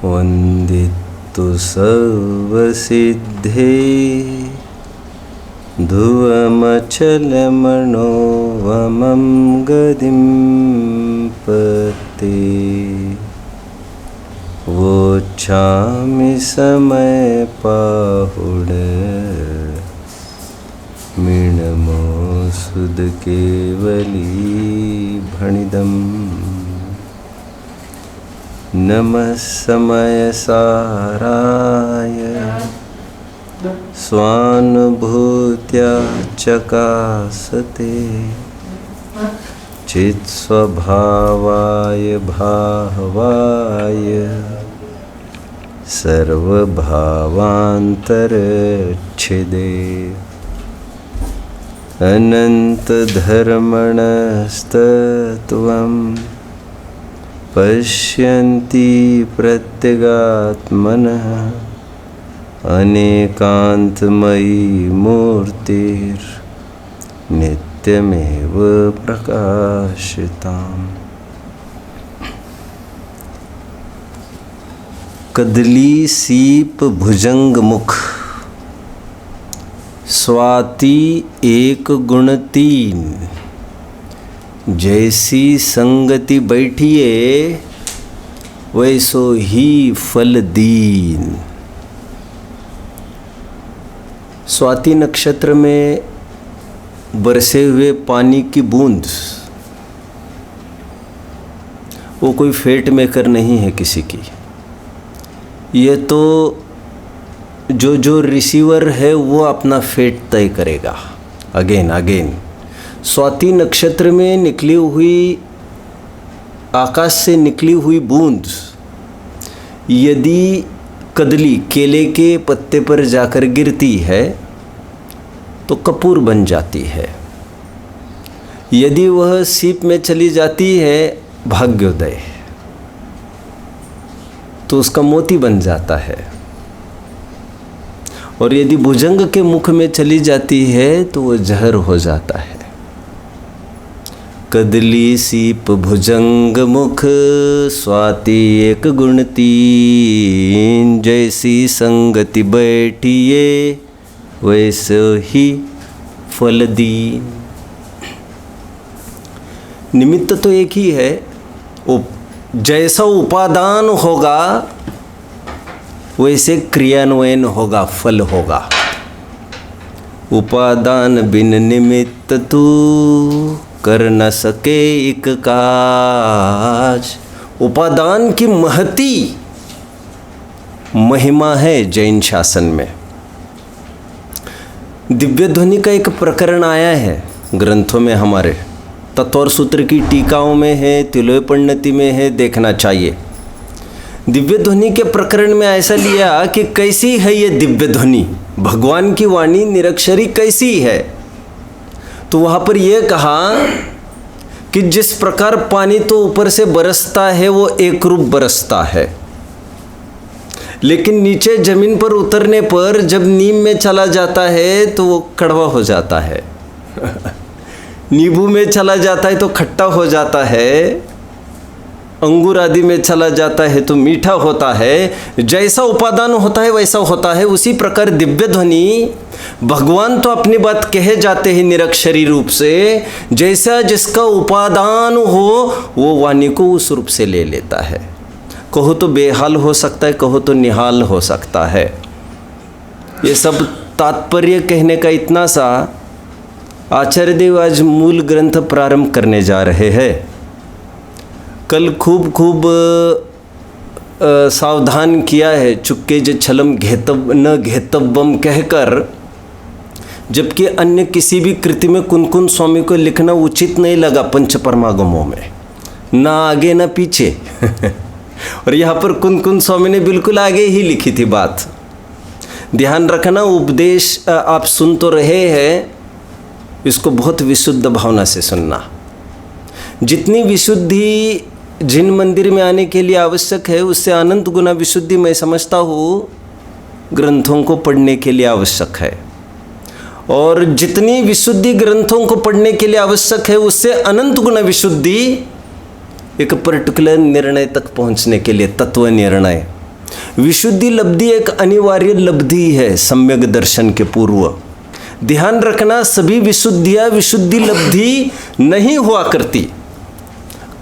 वन्दितु सर्वसिद्धे ध्रुवमचलमनोवमं गदिं पते वोच्छामि समयपाहुड मीनमोऽसुध केवली भणिदम् नमः समयसाराय स्वानुभूत्या चकासते चित्स्वभावाय भावाय सर्वभावान्तरच्छिदे अनन्तधर्मणस्तत्त्वम् पश्यन्ति प्रत्यगात्मनः अनेकान्तमयी मूर्तिर्नित्यमेव प्रकाशिताम्। कदली सीप भुजंग मुख स्वाति एक गुण तीन जैसी संगति बैठिए वैसो ही फल दीन। स्वाति नक्षत्र में बरसे हुए पानी की बूंद वो कोई फेट मेकर नहीं है किसी की। ये तो जो रिसीवर है वो अपना फेट तय करेगा अगेन। स्वाति नक्षत्र में निकली हुई आकाश से निकली हुई बूंद यदि कदली केले के पत्ते पर जाकर गिरती है तो कपूर बन जाती है। यदि वह सीप में चली जाती है भाग्योदय तो उसका मोती बन जाता है। और यदि भुजंग के मुख में चली जाती है तो वह जहर हो जाता है। कदली सीप भुजंग मुख स्वाति एक गुण तीन जैसी संगति बैठिए वैसे ही फल दीन। निमित्त तो एक ही है, जैसा उपादान होगा वैसे क्रियान्वयन होगा, फल होगा। उपादान बिन निमित्त तू कर न सके एक काज। उपादान की महती महिमा है जैन शासन में। दिव्य ध्वनि का एक प्रकरण आया है ग्रंथों में, हमारे तत्वर सूत्र की टीकाओं में है, तिलोय पंडिती में है, देखना चाहिए। दिव्य ध्वनि के प्रकरण में ऐसा लिया कि कैसी है ये दिव्य ध्वनि, भगवान की वाणी निरक्षरी कैसी है। तो वहाँ पर यह कहा कि जिस प्रकार पानी तो ऊपर से बरसता है वो एक रूप बरसता है, लेकिन नीचे जमीन पर उतरने पर जब नीम में चला जाता है तो वो कड़वा हो जाता है नींबू में चला जाता है तो खट्टा हो जाता है, अंगूर आदि में चला जाता है तो मीठा होता है। जैसा उपादान होता है वैसा होता है। उसी प्रकार दिव्य ध्वनि, भगवान तो अपनी बात कहे जाते हैं निरक्षरी रूप से, जैसा जिसका उपादान हो वो वाणी को उस रूप से ले लेता है। कहो तो बेहाल हो सकता है, कहो तो निहाल हो सकता है। ये सब तात्पर्य कहने का इतना सा। आचार्य देव आज मूल ग्रंथ प्रारंभ करने जा रहे हैं। कल खूब सावधान किया है, चुक्के जे छलम घेतब न घेतब्बम कहकर, जबकि अन्य किसी भी कृति में कुन स्वामी को लिखना उचित नहीं लगा पंच परमागमों में, ना आगे ना पीछे और यहाँ पर कुन स्वामी ने बिल्कुल आगे ही लिखी थी बात। ध्यान रखना, उपदेश आप सुन तो रहे हैं, इसको बहुत विशुद्ध भावना से सुनना। जितनी विशुद्धि जिन मंदिर में आने के लिए आवश्यक है उससे अनंत गुना विशुद्धि मैं समझता हूँ ग्रंथों को पढ़ने के लिए आवश्यक है। और जितनी विशुद्धि ग्रंथों को पढ़ने के लिए आवश्यक है उससे अनंत गुना विशुद्धि एक पर्टिकुलर निर्णय तक पहुंचने के लिए, तत्व निर्णय, विशुद्धि लब्धि एक अनिवार्य लब्धि है सम्यक दर्शन के पूर्व। ध्यान रखना, सभी विशुद्धियां विशुद्धि लब्धि नहीं हुआ करती।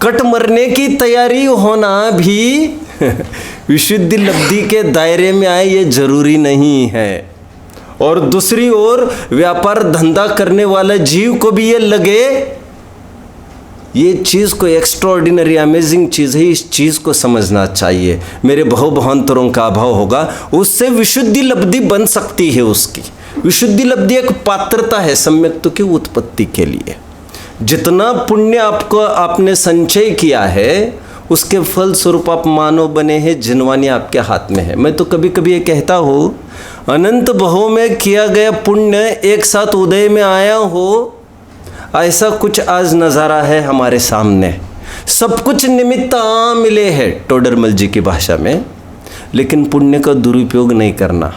कट मरने की तैयारी होना भी विशुद्धि लब्धि के दायरे में आए ये जरूरी नहीं है। और दूसरी ओर व्यापार धंधा करने वाला जीव को भी ये लगे ये चीज़ को एक्स्ट्राऑर्डिनरी अमेजिंग चीज़ है, इस चीज़ को समझना चाहिए, मेरे भावांतरों का अभाव होगा, उससे विशुद्धि लब्धि बन सकती है। उसकी विशुद्धि लब्धि एक पात्रता है सम्यक्त्व की उत्पत्ति के लिए। जितना पुण्य आपने संचय किया है उसके फल स्वरूप आप मानव बने हैं, जिनवानी आपके हाथ में है। मैं तो कभी कभी ये कहता हूँ, अनंत भवों में किया गया पुण्य एक साथ उदय में आया हो, ऐसा कुछ आज नज़ारा है हमारे सामने। सब कुछ निमित्त मिले हैं टोडरमल जी की भाषा में, लेकिन पुण्य का दुरुपयोग नहीं करना,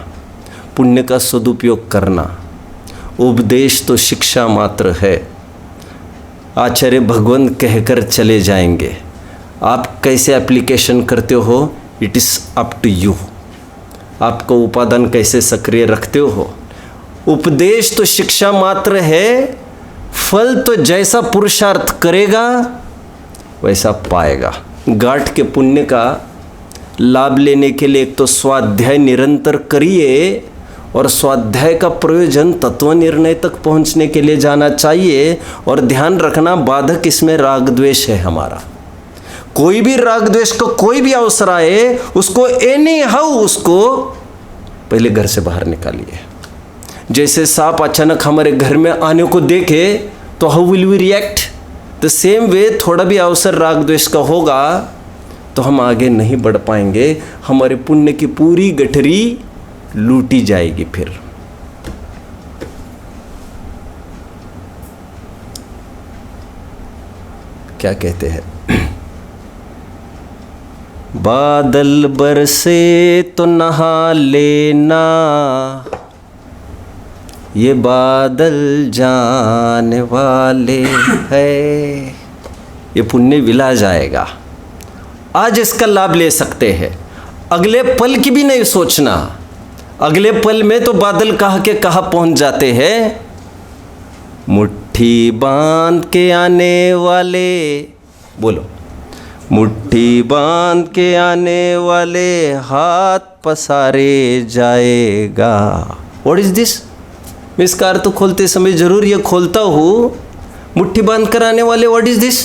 पुण्य का सदुपयोग करना। उपदेश तो शिक्षा मात्र है, आचार्य भगवंत कहकर चले जाएंगे, आप कैसे एप्लीकेशन करते हो it is up to you. आपका उपादान कैसे सक्रिय रखते हो। उपदेश तो शिक्षा मात्र है, फल तो जैसा पुरुषार्थ करेगा वैसा पाएगा। गाठ के पुण्य का लाभ लेने के लिए एक तो स्वाध्याय निरंतर करिए, और स्वाध्याय का प्रयोजन तत्व निर्णय तक पहुंचने के लिए जाना चाहिए। और ध्यान रखना, बाधक इसमें राग द्वेष है हमारा। कोई भी राग द्वेष का कोई भी अवसर आए उसको एनी हाउ उसको पहले घर से बाहर निकालिए। जैसे सांप अचानक हमारे घर में आने को देखे तो how will we react, the same way थोड़ा भी अवसर राग द्वेष का होगा तो हम आगे नहीं बढ़ पाएंगे, हमारे पुण्य की पूरी गठरी लूटी जाएगी। फिर क्या कहते हैं, बादल बरसे तो नहा लेना, ये बादल जाने वाले हैं। ये पुण्य विला जाएगा, आज इसका लाभ ले सकते हैं, अगले पल की भी नहीं सोचना। अगले पल में तो बादल कहाँ के कहाँ पहुँच जाते हैं। मुट्ठी बांध के आने वाले, बोलो, मुट्ठी बांध के आने वाले हाथ पसारे जाएगा। What is this? मैं इसका अर्थ खोलते समय जरूर ये खोलता हूँ, मुट्ठी बांध कर आने वाले, व्हाट इज दिस?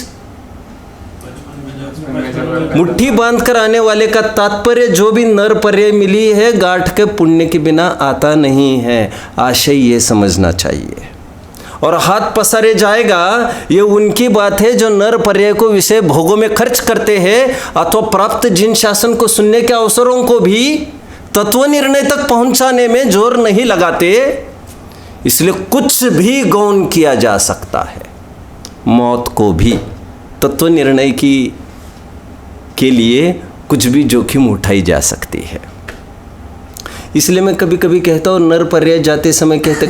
मुट्ठी बांध कर आने वाले का तात्पर्य जो भी नर पर्याय मिली है गांठ के पुण्य के बिना आता नहीं है, आशय ये समझना चाहिए। और हाथ पसारे जाएगा ये उनकी बात है जो नर पर्याय को विषय भोगों में खर्च करते हैं अथवा प्राप्त जिन शासन को सुनने के अवसरों को भी तत्व निर्णय तक पहुंचाने में जोर नहीं लगाते। इसलिए कुछ भी गौण किया जा सकता है, मौत को भी तत्व निर्णय के लिए कुछ भी जोखिम उठाई जा सकती है। इसलिए मैं कभी कभी कहता हूँ, नर पर्याय जाते समय कहते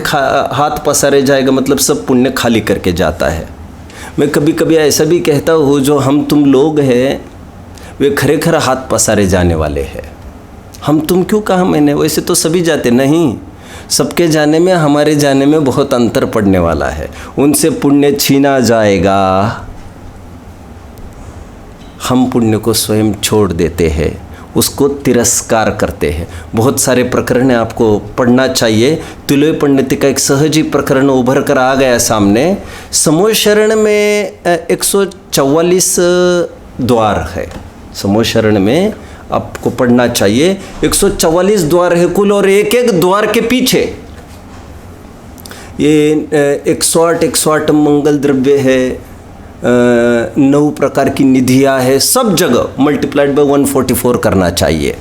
हाथ पसारे जाएगा, मतलब सब पुण्य खाली करके जाता है। मैं कभी कभी ऐसा भी कहता हूँ, जो हम तुम लोग हैं वे खरेखर हाथ पसारे जाने वाले हैं। हम तुम क्यों कहा मैंने, वैसे तो सभी जाते नहीं, सबके जाने में हमारे जाने में बहुत अंतर पड़ने वाला है। उनसे पुण्य छीना जाएगा, हम पुण्य को स्वयं छोड़ देते हैं, उसको तिरस्कार करते हैं। बहुत सारे प्रकरण आपको पढ़ना चाहिए। तुलय पंडित का एक सहज ही प्रकरण उभर कर आ गया सामने। समूह शरण में 144 द्वार है, समूह शरण में आपको पढ़ना चाहिए। 144 द्वार है कुल, और एक एक द्वार के पीछे ये 108 मंगल द्रव्य है, 9 प्रकार की निधियाँ है, सब जगह मल्टीप्लाइड बाय 144 करना चाहिए।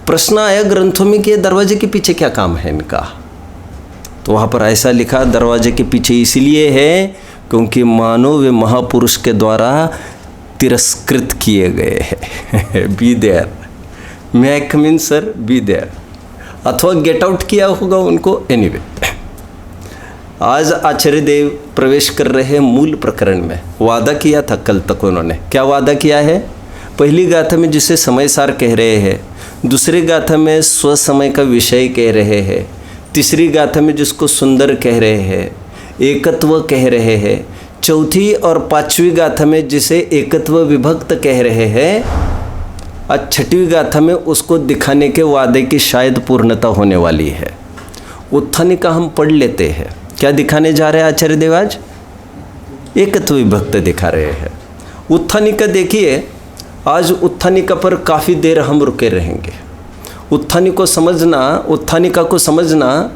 प्रश्न आया ग्रंथों में कि ये दरवाजे के पीछे क्या काम है इनका, तो वहाँ पर ऐसा लिखा, दरवाजे के पीछे इसलिए है क्योंकि मानव वे महापुरुष के द्वारा तिरस्कृत किए गए हैं। Be there, may I come in sir, be there, अथवा गेट आउट किया होगा उनको। एनीवे, आज आचार्य देव प्रवेश कर रहे हैं मूल प्रकरण में। वादा किया था कल तक उन्होंने, क्या वादा किया है? पहली गाथा में जिसे समय सार कह रहे हैं, दूसरी गाथा में स्वसमय का विषय कह रहे हैं, तीसरी गाथा में जिसको सुंदर कह रहे हैं, एकत्व कह रहे हैं, चौथी और पांचवी गाथा में जिसे एकत्व विभक्त कह रहे हैं, आज छठवीं गाथा में उसको दिखाने के वादे की शायद पूर्णता होने वाली है। उत्थानिका हम पढ़ लेते हैं। क्या दिखाने जा रहे हैं आचार्य देव आज? एकत्व विभक्त दिखा रहे हैं। उत्थानिका देखिए, आज उत्थानिका पर काफ़ी देर हम रुके रहेंगे। उत्थानिका को समझना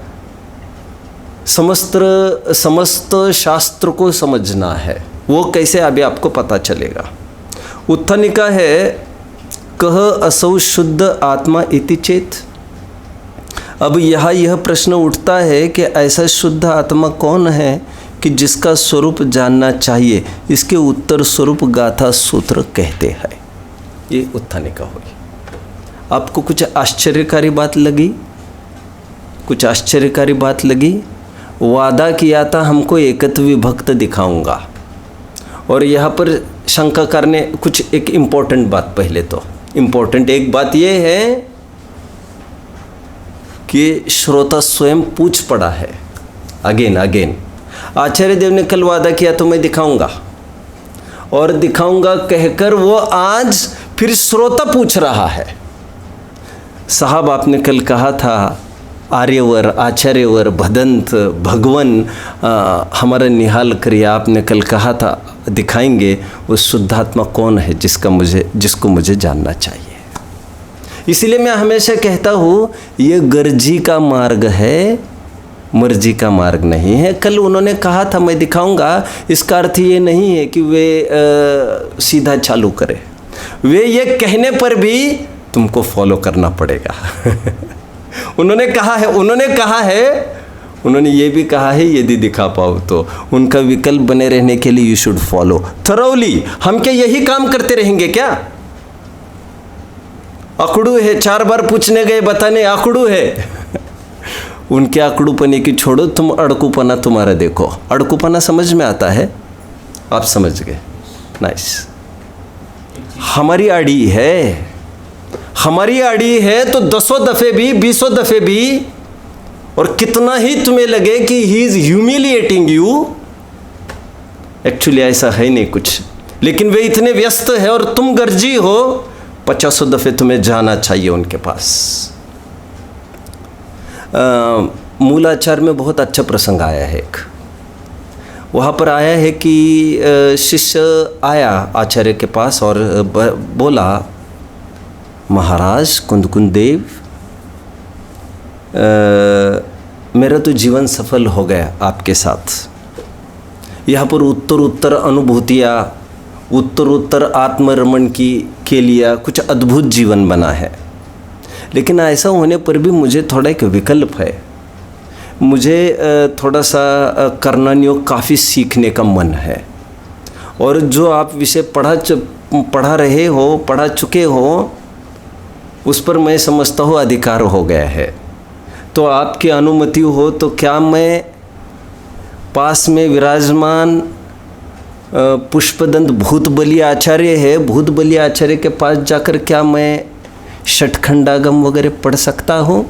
समस्त शास्त्र को समझना है। वो कैसे अभी आपको पता चलेगा। उत्थानिका है कह असौ शुद्ध आत्मा इति चेत। अब यहाँ यह प्रश्न उठता है कि ऐसा शुद्ध आत्मा कौन है कि जिसका स्वरूप जानना चाहिए। इसके उत्तर स्वरूप गाथा सूत्र कहते हैं। ये उत्थानिका हुई। आपको कुछ आश्चर्यकारी बात लगी? कुछ आश्चर्यकारी बात लगी? वादा किया था हमको एकत्व विभक्त दिखाऊंगा, और यहाँ पर शंका करने कुछ एक इम्पोर्टेंट बात, पहले तो इम्पोर्टेंट एक बात ये है कि श्रोता स्वयं पूछ पड़ा है अगेन। आचार्य देव ने कल वादा किया तो मैं दिखाऊंगा, और दिखाऊंगा कहकर वो आज फिर श्रोता पूछ रहा है। साहब आपने कल कहा था आर्यवर, आचार्यवर, भदंत, भगवन हमारा निहाल करिए। आपने कल कहा था दिखाएंगे वो शुद्धात्मा कौन है जिसको मुझे जानना चाहिए। इसीलिए मैं हमेशा कहता हूँ ये गर्जी का मार्ग है, मर्जी का मार्ग नहीं है। कल उन्होंने कहा था मैं दिखाऊंगा, इसका अर्थ ये नहीं है कि वे सीधा चालू करें। वे ये कहने पर भी तुमको फॉलो करना पड़ेगा। उन्होंने ये भी कहा है यदि दिखा पाओ तो उनका विकल्प बने रहने के लिए यू शुड फॉलो थरोली। हम क्या यही काम करते रहेंगे क्या? अकड़ू है, 4 बार पूछने गए बताने अकड़ू है। उनके अकड़ूपने की छोड़ो, तुम अड़कूपना तुम्हारा देखो। अड़कूपना समझ में आता है? आप समझ गए, नाइस। हमारी आड़ी है तो 10 दफ़े भी 20 दफ़े भी, और कितना ही तुम्हें लगे कि he is humiliating you, actually ऐसा है नहीं कुछ, लेकिन वे इतने व्यस्त है और तुम गर्जी हो, 50 दफ़े तुम्हें जाना चाहिए उनके पास। मूलाचार में बहुत अच्छा प्रसंग आया है एक। वहाँ पर आया है कि शिष्य आया आचार्य के पास और बोला, महाराज कुंदकुंद देव, मेरा तो जीवन सफल हो गया आपके साथ। यहाँ पर उत्तर अनुभूतियाँ, उत्तर आत्मरमण के लिए कुछ अद्भुत जीवन बना है। लेकिन ऐसा होने पर भी मुझे थोड़ा एक विकल्प है। मुझे थोड़ा सा कर्णनियोग काफ़ी सीखने का मन है, और जो आप विषय पढ़ा चुके हो उस पर मैं समझता हूँ अधिकार हो गया है। तो आपकी अनुमति हो तो क्या मैं पास में विराजमान पुष्पदंत भूतबली आचार्य है, भूतबली आचार्य के पास जाकर क्या मैं षटखंडागम वगैरह पढ़ सकता हूँ?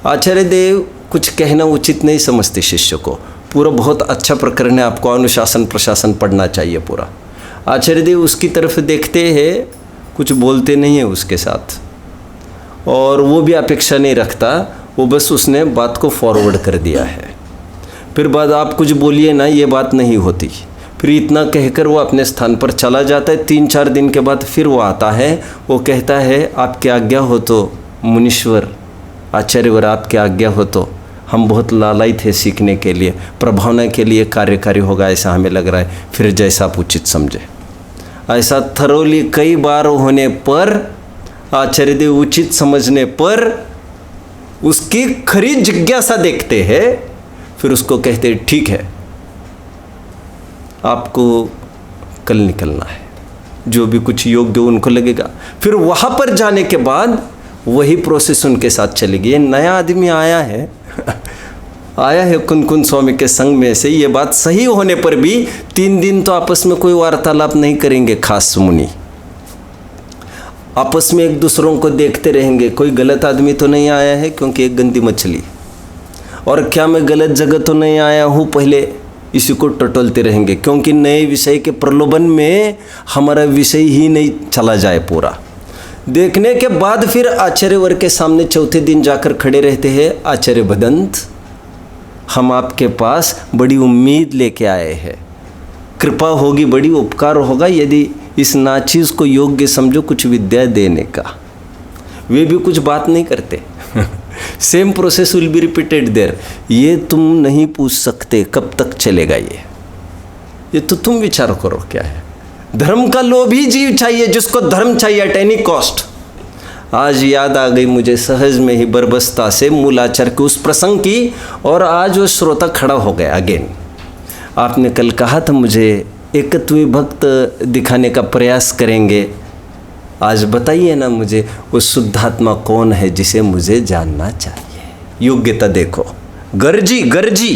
आचार्य देव कुछ कहना उचित नहीं समझते शिष्य को। पूरा बहुत अच्छा प्रकरण है, आपको अनुशासन प्रशासन पढ़ना चाहिए पूरा। आचार्य देव उसकी तरफ देखते हैं, कुछ बोलते नहीं है उसके साथ, और वो भी अपेक्षा नहीं रखता, वो बस उसने बात को फॉरवर्ड कर दिया है। फिर बाद आप कुछ बोलिए ना, ये बात नहीं होती। फिर इतना कहकर वो अपने स्थान पर चला जाता है। 3-4 दिन के बाद फिर वो आता है, वो कहता है आपकी आज्ञा हो तो मुनीश्वर, आचार्यवर आपकी आज्ञा हो तो हम बहुत लालायित थे सीखने के लिए, प्रभावना के लिए कार्यकारी होगा ऐसा हमें लग रहा है, फिर जैसा आप उचित समझे। ऐसा थरोली कई बार होने पर, आचार्य देव उचित समझने पर उसकी खरी जिज्ञासा देखते हैं, फिर उसको कहते हैं ठीक है आपको कल निकलना है, जो भी कुछ योग्य उनको लगेगा। फिर वहाँ पर जाने के बाद वही प्रोसेस उनके साथ चलेगी। ये नया आदमी आया है आया है कुंदकुंद स्वामी के संग में से, ये बात सही होने पर भी 3 दिन तो आपस में कोई वार्तालाप नहीं करेंगे खास मुनि। आपस में एक दूसरों को देखते रहेंगे, कोई गलत आदमी तो नहीं आया है क्योंकि एक गंदी मछली, और क्या मैं गलत जगह तो नहीं आया हूँ, पहले इसी को टटोलते रहेंगे, क्योंकि नए विषय के प्रलोभन में हमारा विषय ही नहीं चला जाए पूरा। देखने के बाद फिर आचार्यवर के सामने चौथे दिन जाकर खड़े रहते हैं, आचार्य भदंत, हम आपके पास बड़ी उम्मीद लेके आए हैं, कृपा होगी, बड़ी उपकार होगा यदि इस नाचीज़ को योग्य समझो कुछ विद्या देने का। वे भी कुछ बात नहीं करते। Same process will be repeated there. ये तुम नहीं पूछ सकते कब तक चलेगा, ये तो तुम विचार करो क्या है। धर्म का लोभी जीव चाहिए, जिसको धर्म चाहिए एट एनी कॉस्ट। आज याद आ गई मुझे सहज में ही बरबसता से मूलाचार के उस प्रसंग की, और आज वो श्रोता खड़ा हो गया अगेन। आपने कल कहा था मुझे एकत्व भक्त दिखाने का प्रयास करेंगे, आज बताइए ना मुझे वो शुद्धात्मा कौन है जिसे मुझे जानना चाहिए। योग्यता देखो, गर्जी गर्जी,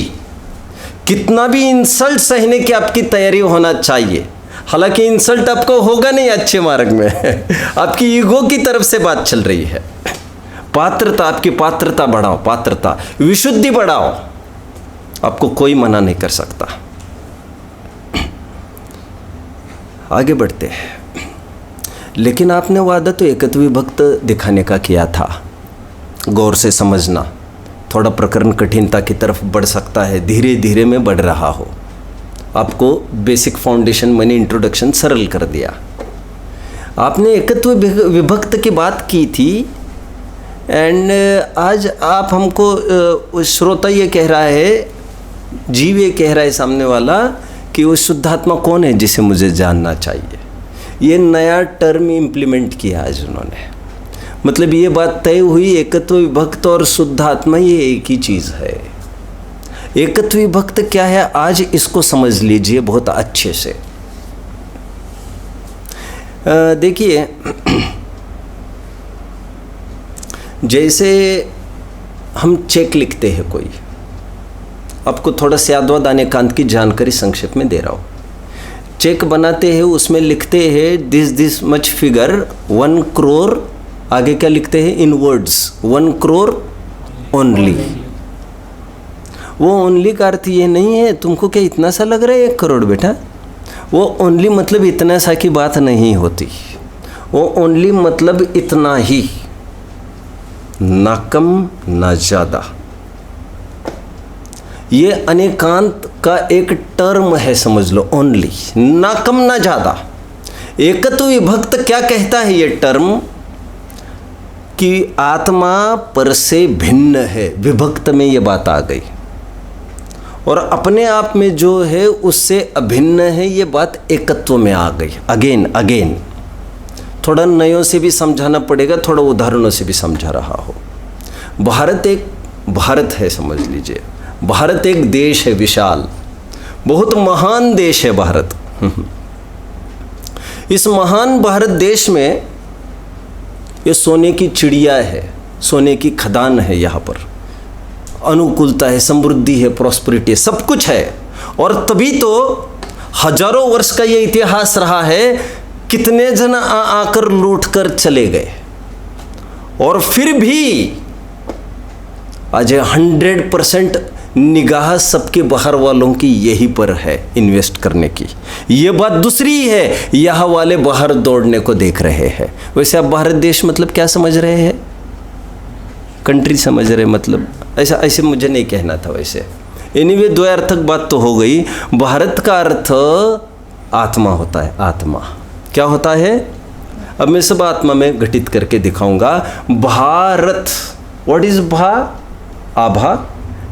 कितना भी इंसल्ट सहने की आपकी तैयारी होना चाहिए। हालांकि इंसल्ट आपको होगा नहीं अच्छे मार्ग में, आपकी ईगो की तरफ से बात चल रही है। पात्रता, आपकी पात्रता बढ़ाओ, पात्रता विशुद्धि बढ़ाओ, आपको कोई मना नहीं कर सकता। आगे बढ़ते हैं। लेकिन आपने वादा तो एकत्व भक्त दिखाने का किया था। गौर से समझना, थोड़ा प्रकरण कठिनता की तरफ बढ़ सकता है, धीरे धीरे में बढ़ रहा हो। आपको बेसिक फाउंडेशन मैंने इंट्रोडक्शन सरल कर दिया। आपने एकत्व विभक्त की बात की थी, एंड आज आप हमको, श्रोता ये कह रहा है, जीव ये कह रहा है सामने वाला कि वो शुद्धात्मा कौन है जिसे मुझे जानना चाहिए। ये नया टर्म इम्प्लीमेंट किया आज उन्होंने। मतलब ये बात तय हुई, एकत्व विभक्त और शुद्धात्मा ये एक ही चीज़ है। एकत्व विभक्त क्या है, आज इसको समझ लीजिए बहुत अच्छे से। देखिए, जैसे हम चेक लिखते हैं कोई, आपको थोड़ा स्याद्वाद अनेकांत की जानकारी संक्षेप में दे रहा हूँ। चेक बनाते हैं, उसमें लिखते हैं दिस मच फिगर 1 करोड़, आगे क्या लिखते हैं इन वर्ड्स 1 करोड़ ओनली। वो ओनली का अर्थ ये नहीं है तुमको क्या इतना सा लग रहा है 1 करोड़ बेटा। वो ओनली मतलब इतना सा की बात नहीं होती। वो ओनली मतलब इतना ही, ना कम ना ज़्यादा। ये अनेकांत का एक टर्म है, समझ लो, ओनली, ना कम ना ज़्यादा। एकत्व विभक्त क्या कहता है ये टर्म, कि आत्मा पर से भिन्न है। विभक्त में ये बात आ गई, और अपने आप में जो है उससे अभिन्न है, ये बात एकत्व में आ गई। अगेन थोड़ा नयों से भी समझाना पड़ेगा, थोड़ा उदाहरणों से भी समझा रहा हो। भारत है, समझ लीजिए, भारत एक देश है विशाल, बहुत महान देश है भारत। इस महान भारत देश में ये सोने की चिड़िया है, सोने की खदान है। यहाँ पर अनुकूलता है, समृद्धि है, प्रॉस्पेरिटी है, सब कुछ है। और तभी तो हजारों वर्ष का ये इतिहास रहा है, कितने जन आकर लूट कर चले गए, और फिर भी आज 100% निगाह सबके बाहर वालों की यही पर है इन्वेस्ट करने की। ये बात दूसरी है, यहाँ वाले बाहर दौड़ने को देख रहे हैं। वैसे आप भारत देश मतलब क्या समझ रहे हैं, कंट्री समझ रहे, मतलब ऐसे मुझे नहीं कहना था। वैसे एनीवे द्वयार्थक बात तो हो गई। भारत का अर्थ आत्मा होता है। आत्मा क्या होता है, अब मैं सब आत्मा में घटित करके दिखाऊंगा। भारत, व्हाट इज भा, आभा,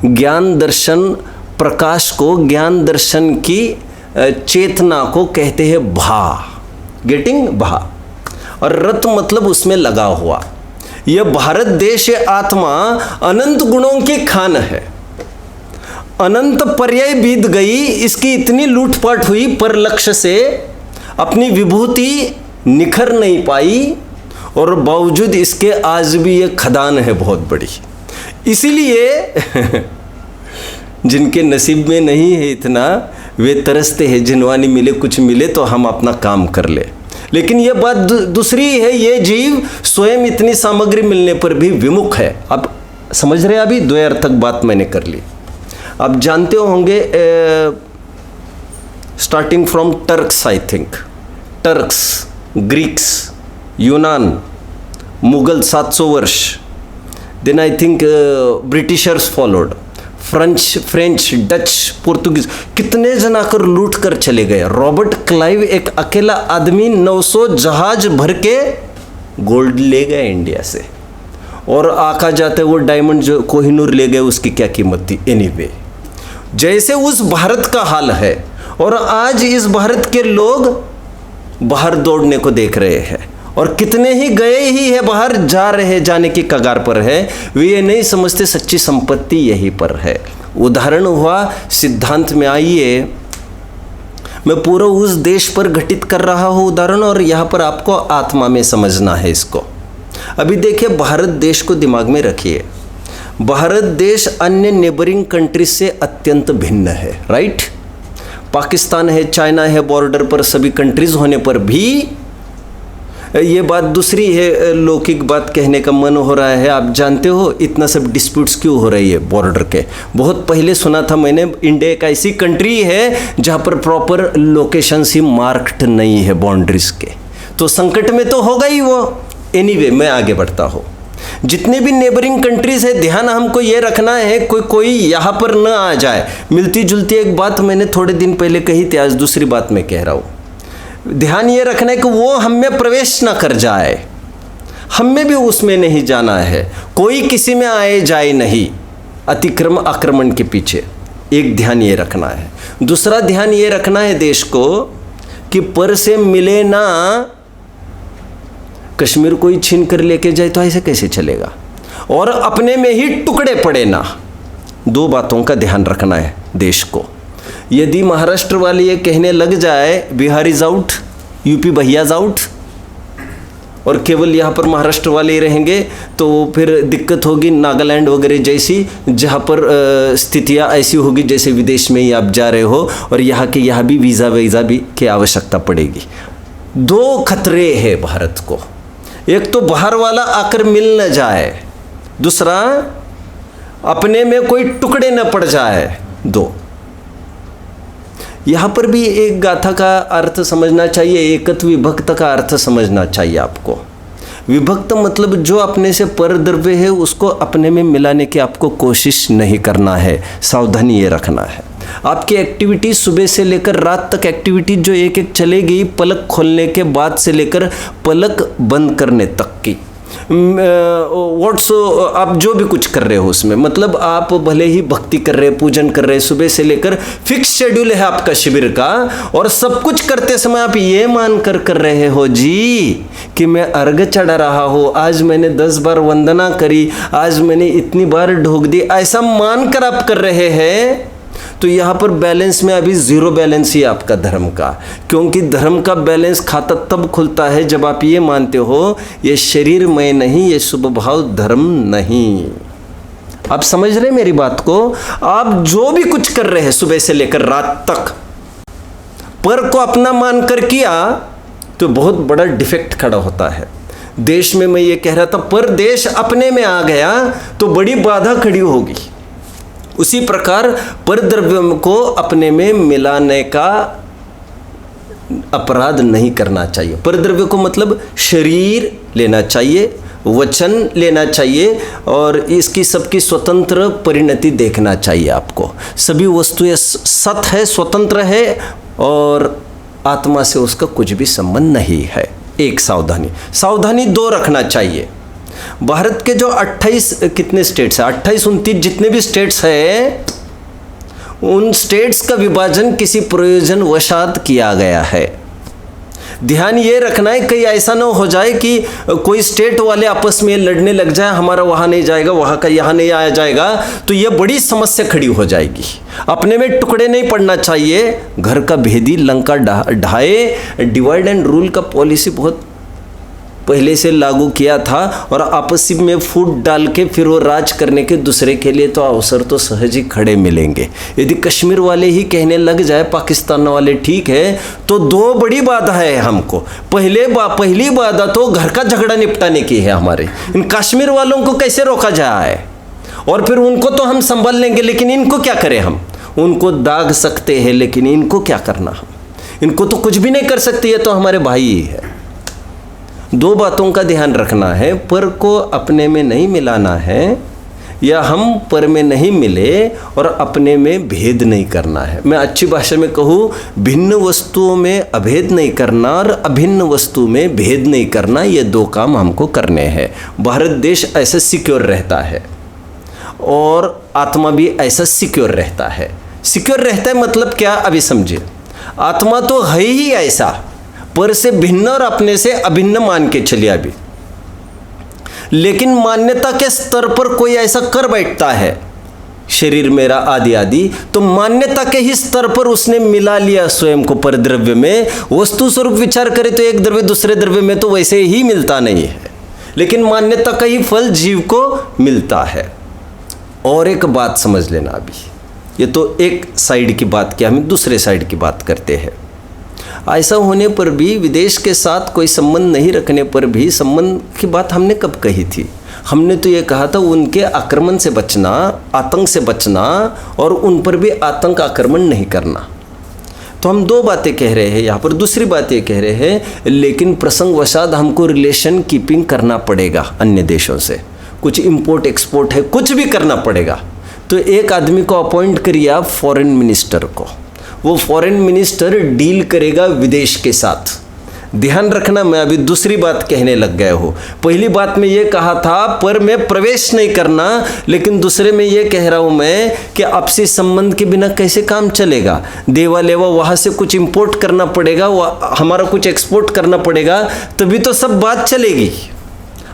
ज्ञान दर्शन, प्रकाश को, ज्ञान दर्शन की चेतना को कहते हैं भा, गेटिंग, भा। और रत मतलब उसमें लगा हुआ। यह भारत देश, आत्मा अनंत गुणों की खान है। अनंत पर्याय बीत गई, इसकी इतनी लूटपाट हुई, पर लक्ष्य से अपनी विभूति निखर नहीं पाई, और बावजूद इसके आज भी ये खदान है बहुत बड़ी। इसीलिए जिनके नसीब में नहीं है इतना, वे तरसते हैं जिनवानी मिले, कुछ मिले तो हम अपना काम कर ले। लेकिन ये बात दूसरी है, ये जीव स्वयं इतनी सामग्री मिलने पर भी विमुख है। अब समझ रहे हैं, अभी द्वयार्थक बात मैंने कर ली। आप जानते होंगे starting from Turks, I think Turks, Greeks, Yunan, Mughal 700 वर्ष, then I think Britishers followed, French, Dutch, पुर्तगीज, कितने जन आकर लूट कर चले गए। रॉबर्ट क्लाइव एक अकेला आदमी 900 जहाज भर के गोल्ड ले गए इंडिया से, और आका जाते वो डायमंड जो कोहिनूर ले गए, उसकी क्या कीमत थी। एनीवे, जैसे उस भारत का हाल है, और आज इस भारत के लोग बाहर दौड़ने को देख रहे हैं, और कितने ही गए ही है बाहर, जा रहे, जाने की कगार पर है। वे ये नहीं समझते सच्ची संपत्ति यहीं पर है। उदाहरण हुआ सिद्धांत में, आइए मैं पूरा उस देश पर घटित कर रहा हूँ उदाहरण, और यहाँ पर आपको आत्मा में समझना है इसको। अभी देखिए, भारत देश को दिमाग में रखिए। भारत देश अन्य नेबरिंग कंट्रीज से अत्यंत भिन्न है, राइट। पाकिस्तान है, चाइना है, बॉर्डर पर सभी कंट्रीज होने पर भी ये बात दूसरी है। लौकिक बात कहने का मन हो रहा है। आप जानते हो इतना सब डिस्प्यूट्स क्यों हो रही है बॉर्डर के? बहुत पहले सुना था मैंने, इंडिया एक ऐसी कंट्री है जहाँ पर प्रॉपर लोकेशन ही मार्क्ड नहीं है बाउंड्रीज के, तो संकट में तो होगा ही वो। एनीवे, मैं आगे बढ़ता हूँ। जितने भी नेबरिंग कंट्रीज है, ध्यान हमको ये रखना है कोई यहाँ पर न आ जाए। मिलती जुलती एक बात मैंने थोड़े दिन पहले कही थी, आज दूसरी बात मैं कह रहा हूँ। ध्यान ये रखना है कि वो हम में प्रवेश ना कर जाए, हमें भी उसमें नहीं जाना है। कोई किसी में आए जाए नहीं, अतिक्रम आक्रमण के पीछे। एक ध्यान ये रखना है। दूसरा ध्यान ये रखना है देश को कि पर से मिले ना, कश्मीर कोई छीन कर लेके जाए तो ऐसे कैसे चलेगा, और अपने में ही टुकड़े पड़े ना। दो बातों का ध्यान रखना है देश को। यदि महाराष्ट्र वाले ये कहने लग जाए बिहार इज आउट, यूपी भैयाज आउट, और केवल यहाँ पर महाराष्ट्र वाले ही रहेंगे, तो फिर दिक्कत होगी नागालैंड वगैरह जैसी, जहाँ पर स्थितियाँ ऐसी होगी जैसे विदेश में ही आप जा रहे हो, और यहाँ के यहाँ भी वीज़ा भी की आवश्यकता पड़ेगी। दो खतरे हैं भारत को, एक तो बाहर वाला आकर मिल न जाए, दूसरा अपने में कोई टुकड़े न पड़ जाए। दो, यहाँ पर भी एक गाथा का अर्थ समझना चाहिए, एकत्व विभक्त का अर्थ समझना चाहिए आपको। विभक्त मतलब जो अपने से पर द्रव्य है उसको अपने में मिलाने की आपको कोशिश नहीं करना है, सावधानी ये रखना है। आपकी एक्टिविटी सुबह से लेकर रात तक एक्टिविटी जो एक एक चलेगी, पलक खोलने के बाद से लेकर पलक बंद करने तक की, आप जो भी कुछ कर रहे हो उसमें, मतलब आप भले ही भक्ति कर रहे, पूजन कर रहे, सुबह से लेकर फिक्स शेड्यूल है आपका शिविर का, और सब कुछ करते समय आप ये मान कर रहे हो जी कि मैं अर्घ चढ़ा रहा हूँ, आज मैंने 10 बार वंदना करी, आज मैंने इतनी बार ढोक दी, ऐसा मान कर आप कर रहे हैं, तो यहाँ पर बैलेंस में अभी जीरो बैलेंस ही आपका धर्म का। क्योंकि धर्म का बैलेंस खाता तब खुलता है जब आप ये मानते हो ये शरीर में नहीं, ये शुभ भाव धर्म नहीं। आप समझ रहे मेरी बात को? आप जो भी कुछ कर रहे हैं सुबह से लेकर रात तक, पर को अपना मानकर किया तो बहुत बड़ा डिफेक्ट खड़ा होता है देश में। मैं ये कह रहा था, पर देश अपने में आ गया तो बड़ी बाधा खड़ी होगी। उसी प्रकार परद्रव्य को अपने में मिलाने का अपराध नहीं करना चाहिए। परद्रव्य को मतलब शरीर लेना चाहिए, वचन लेना चाहिए, और इसकी सबकी स्वतंत्र परिणति देखना चाहिए आपको। सभी वस्तुएं सत है, स्वतंत्र है, और आत्मा से उसका कुछ भी संबंध नहीं है। एक सावधानी दो रखना चाहिए। भारत के जो 28 कितने स्टेट्स हैं, 28-29 जितने भी स्टेट्स हैं, उन स्टेट्स का विभाजन किसी प्रयोजन वशात किया गया है। ध्यान ये रखना है कहीं ऐसा ना हो जाए कि कोई स्टेट वाले आपस में लड़ने लग जाए, हमारा वहाँ नहीं जाएगा, वहाँ का यहाँ नहीं आया जाएगा, तो ये बड़ी समस्या खड़ी हो जाएगी। अपने में टुकड़े नहीं पड़ना चाहिए। घर का भेदी लंका ढाए, डिवाइड एंड रूल का पॉलिसी बहुत पहले से लागू किया था और आपसी में फूट डाल के फिर वो राज करने के दूसरे के लिए तो अवसर तो सहज ही खड़े मिलेंगे। यदि कश्मीर वाले ही कहने लग जाए पाकिस्तान वाले ठीक है, तो दो बड़ी बाधा है हमको। पहली बाधा तो घर का झगड़ा निपटाने की है हमारे। इन कश्मीर वालों को कैसे रोका जाए, और फिर उनको तो हम संभाल लेंगे, लेकिन इनको क्या करें हम? उनको दाग सकते हैं लेकिन इनको क्या करना हम? इनको तो कुछ भी नहीं कर सकते, ये तो हमारे भाई ही है। दो बातों का ध्यान रखना है, पर को अपने में नहीं मिलाना है, या हम पर में नहीं मिले और अपने में भेद नहीं करना है। मैं अच्छी भाषा में कहूँ, भिन्न वस्तुओं में अभेद नहीं करना और अभिन्न वस्तु में भेद नहीं करना, ये दो काम हमको करने हैं। भारत देश ऐसे सिक्योर रहता है और आत्मा भी ऐसा सिक्योर रहता है। सिक्योर रहता है मतलब क्या, अभी समझिए। आत्मा तो है ही ऐसा, पर से भिन्न और अपने से अभिन्न मान के चलिए अभी, लेकिन मान्यता के स्तर पर कोई ऐसा कर बैठता है, शरीर मेरा आदि आदि, तो मान्यता के ही स्तर पर उसने मिला लिया स्वयं को परद्रव्य में। वस्तु स्वरूप विचार करें तो एक द्रव्य दूसरे द्रव्य में तो वैसे ही मिलता नहीं है, लेकिन मान्यता का ही फल जीव को मिलता है। और एक बात समझ लेना, अभी ये तो एक साइड की बात की, हम दूसरे साइड की बात करते हैं। ऐसा होने पर भी, विदेश के साथ कोई संबंध नहीं रखने पर भी, संबंध की बात हमने कब कही थी? हमने तो ये कहा था उनके आक्रमण से बचना, आतंक से बचना, और उन पर भी आतंक आक्रमण नहीं करना। तो हम दो बातें कह रहे हैं यहाँ पर। दूसरी बात ये कह रहे हैं, लेकिन प्रसंगवशात हमको रिलेशन कीपिंग करना पड़ेगा अन्य देशों से, कुछ इंपोर्ट एक्सपोर्ट है, कुछ भी करना पड़ेगा। तो एक आदमी को अपॉइंट करिए आप फॉरेन मिनिस्टर को, वो फॉरेन मिनिस्टर डील करेगा विदेश के साथ। ध्यान रखना, मैं अभी दूसरी बात कहने लग गया हूँ। पहली बात में ये कहा था पर मैं प्रवेश नहीं करना, लेकिन दूसरे में ये कह रहा हूँ मैं कि आपसी संबंध के बिना कैसे काम चलेगा। देवा लेवा वहाँ से कुछ इंपोर्ट करना पड़ेगा, हमारा कुछ एक्सपोर्ट करना पड़ेगा, तभी तो सब बात चलेगी।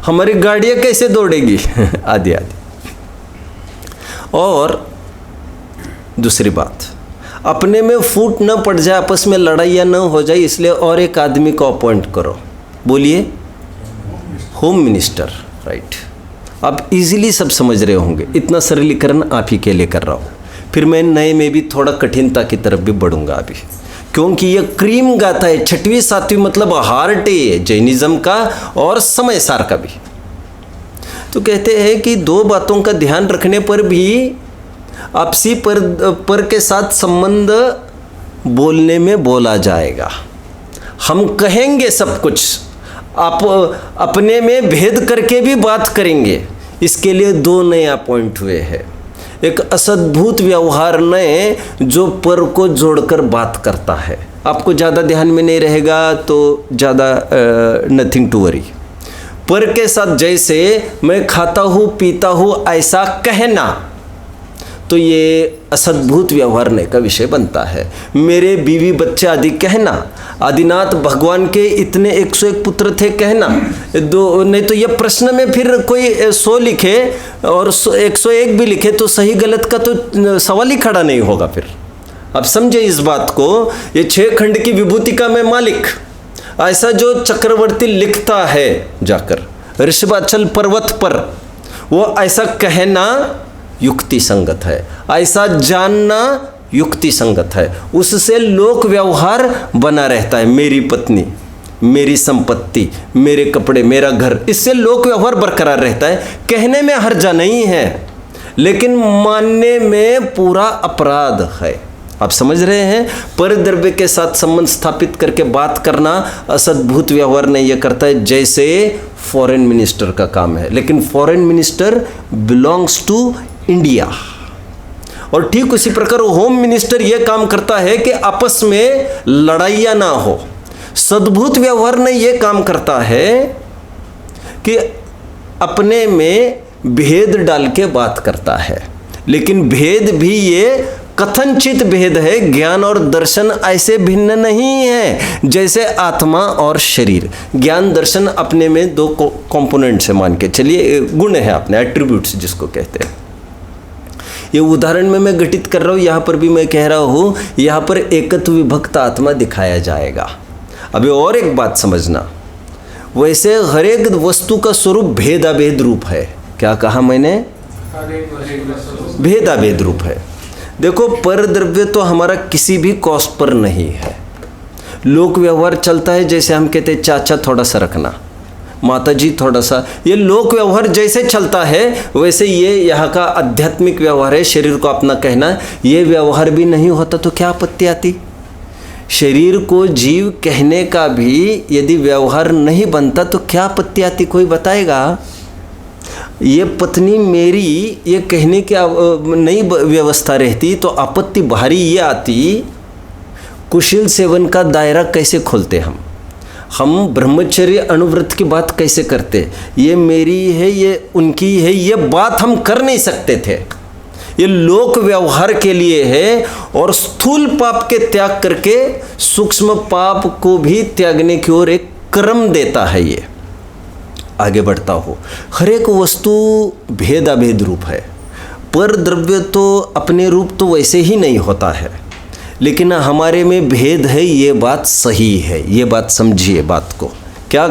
हमारी गाड़ियाँ कैसे दौड़ेगी आदि आदि। और दूसरी बात, अपने में फूट न पड़ जाए, आपस में लड़ाइयाँ न हो जाए, इसलिए और एक आदमी को अपॉइंट करो। बोलिए, होम मिनिस्टर, राइट। आप इजीली सब समझ रहे होंगे, इतना सरलीकरण आप ही के लिए कर रहा हूँ। फिर मैं नए में भी थोड़ा कठिनता की तरफ भी बढ़ूंगा अभी, क्योंकि ये क्रीम गाथा है, 6वीं 7वीं मतलब हार्ट है जैनिज्म का और समय सार का भी। तो कहते हैं कि दो बातों का ध्यान रखने पर भी आपसी पर के साथ संबंध बोलने में बोला जाएगा। हम कहेंगे सब कुछ, आप अपने में भेद करके भी बात करेंगे। इसके लिए दो नए पॉइंट हुए हैं। एक असद्भुत व्यवहार नए, जो पर को जोड़कर बात करता है। आपको ज़्यादा ध्यान में नहीं रहेगा तो ज़्यादा नथिंग टू वरी। पर के साथ जैसे मैं खाता हूँ पीता हूँ ऐसा कहना, तो ये असद्भुत व्यवहार का विषय बनता है। मेरे बीवी बच्चे आदि कहना, आदिनाथ भगवान के इतने 101 पुत्र थे कहना, दो नहीं तो ये प्रश्न में फिर कोई 100 लिखे और 101 भी लिखे तो सही गलत का तो सवाल ही खड़ा नहीं होगा। फिर अब समझे इस बात को। ये 6 खंड की विभूति का मैं मालिक, ऐसा जो चक्रवर्ती लिखता है जाकर ऋषभाचल पर्वत पर, वो ऐसा कहना युक्ति संगत है, ऐसा जानना युक्ति संगत है। उससे लोक व्यवहार बना रहता है। मेरी पत्नी, मेरी संपत्ति, मेरे कपड़े, मेरा घर, इससे लोक व्यवहार बरकरार रहता है। कहने में हर्जा नहीं है, लेकिन मानने में पूरा अपराध है। आप समझ रहे हैं? परद्रव्य के साथ संबंध स्थापित करके बात करना असद्भुत व्यवहार नहीं ये करता है, जैसे फॉरेन मिनिस्टर का काम है। लेकिन foreign minister belongs to India. और ठीक उसी प्रकार होम मिनिस्टर यह काम करता है कि आपस में लड़ाइयाँ ना हो। सद्भुत व्यवहार ने यह काम करता है कि अपने में भेद डाल के बात करता है, लेकिन भेद भी ये कथनचित भेद है। ज्ञान और दर्शन ऐसे भिन्न नहीं है जैसे आत्मा और शरीर। ज्ञान दर्शन अपने में दो कंपोनेंट से मान के चलिए, गुण है अपने, एट्रीब्यूट्स जिसको कहते हैं। ये उदाहरण में मैं घटित कर रहा हूँ, यहाँ पर भी मैं कह रहा हूँ, यहाँ पर एकत्व विभक्त आत्मा दिखाया जाएगा। अभी और एक बात समझना, वैसे हर एक वस्तु का स्वरूप भेदाभेद रूप है। क्या कहा मैंने? भेदाभेद रूप है। देखो, पर द्रव्य तो हमारा किसी भी कॉस्ट पर नहीं है। लोक व्यवहार चलता है, जैसे हम कहते हैं चाचा थोड़ा सा रखना, माता जी थोड़ा सा, ये लोक व्यवहार जैसे चलता है वैसे ये यहाँ का आध्यात्मिक व्यवहार है। शरीर को अपना कहना, ये व्यवहार भी नहीं होता तो क्या आपत्ति आती? शरीर को जीव कहने का भी यदि व्यवहार नहीं बनता तो क्या आपत्ति आती? कोई बताएगा? ये पत्नी मेरी, ये कहने की नई व्यवस्था रहती तो आपत्ति भारी ये आती, कुशल सेवन का दायरा कैसे खोलते हम ब्रह्मचर्य अनुव्रत की बात कैसे करते? ये मेरी है, ये उनकी है, ये बात हम कर नहीं सकते थे। ये लोक व्यवहार के लिए है और स्थूल पाप के त्याग करके सूक्ष्म पाप को भी त्यागने की ओर एक क्रम देता है। ये आगे बढ़ता हो। हर एक वस्तु भेदाभेद रूप है। पर द्रव्य तो अपने रूप तो वैसे ही नहीं होता है, लेकिन हमारे में भेद है, ये बात सही है। ये बात समझिए बात को। क्या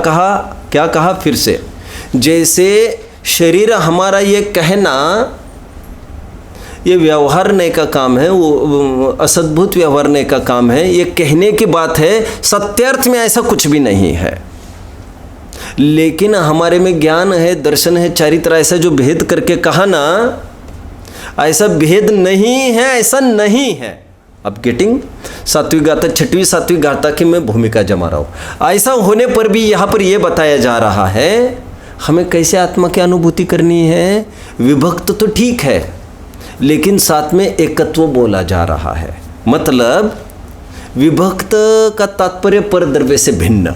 कहा फिर से? जैसे शरीर हमारा ये कहना, ये व्यवहारने का काम है, वो असद्भुत व्यवहारने का काम है, ये कहने की बात है। सत्यार्थ में ऐसा कुछ भी नहीं है, लेकिन हमारे में ज्ञान है, दर्शन है, चारित्र, ऐसा जो भेद करके कहा ना, ऐसा भेद नहीं है, ऐसा नहीं है। अब गेटिंग? सातवीं गाथा, छठवीं सातवीं गाथा की मैं भूमिका जमा रहा हूँ। ऐसा होने पर भी यहाँ पर यह बताया जा रहा है हमें कैसे आत्मा की अनुभूति करनी है। विभक्त तो ठीक है, लेकिन साथ में एकत्व बोला जा रहा है। मतलब विभक्त का तात्पर्य पर द्रव्य से भिन्न।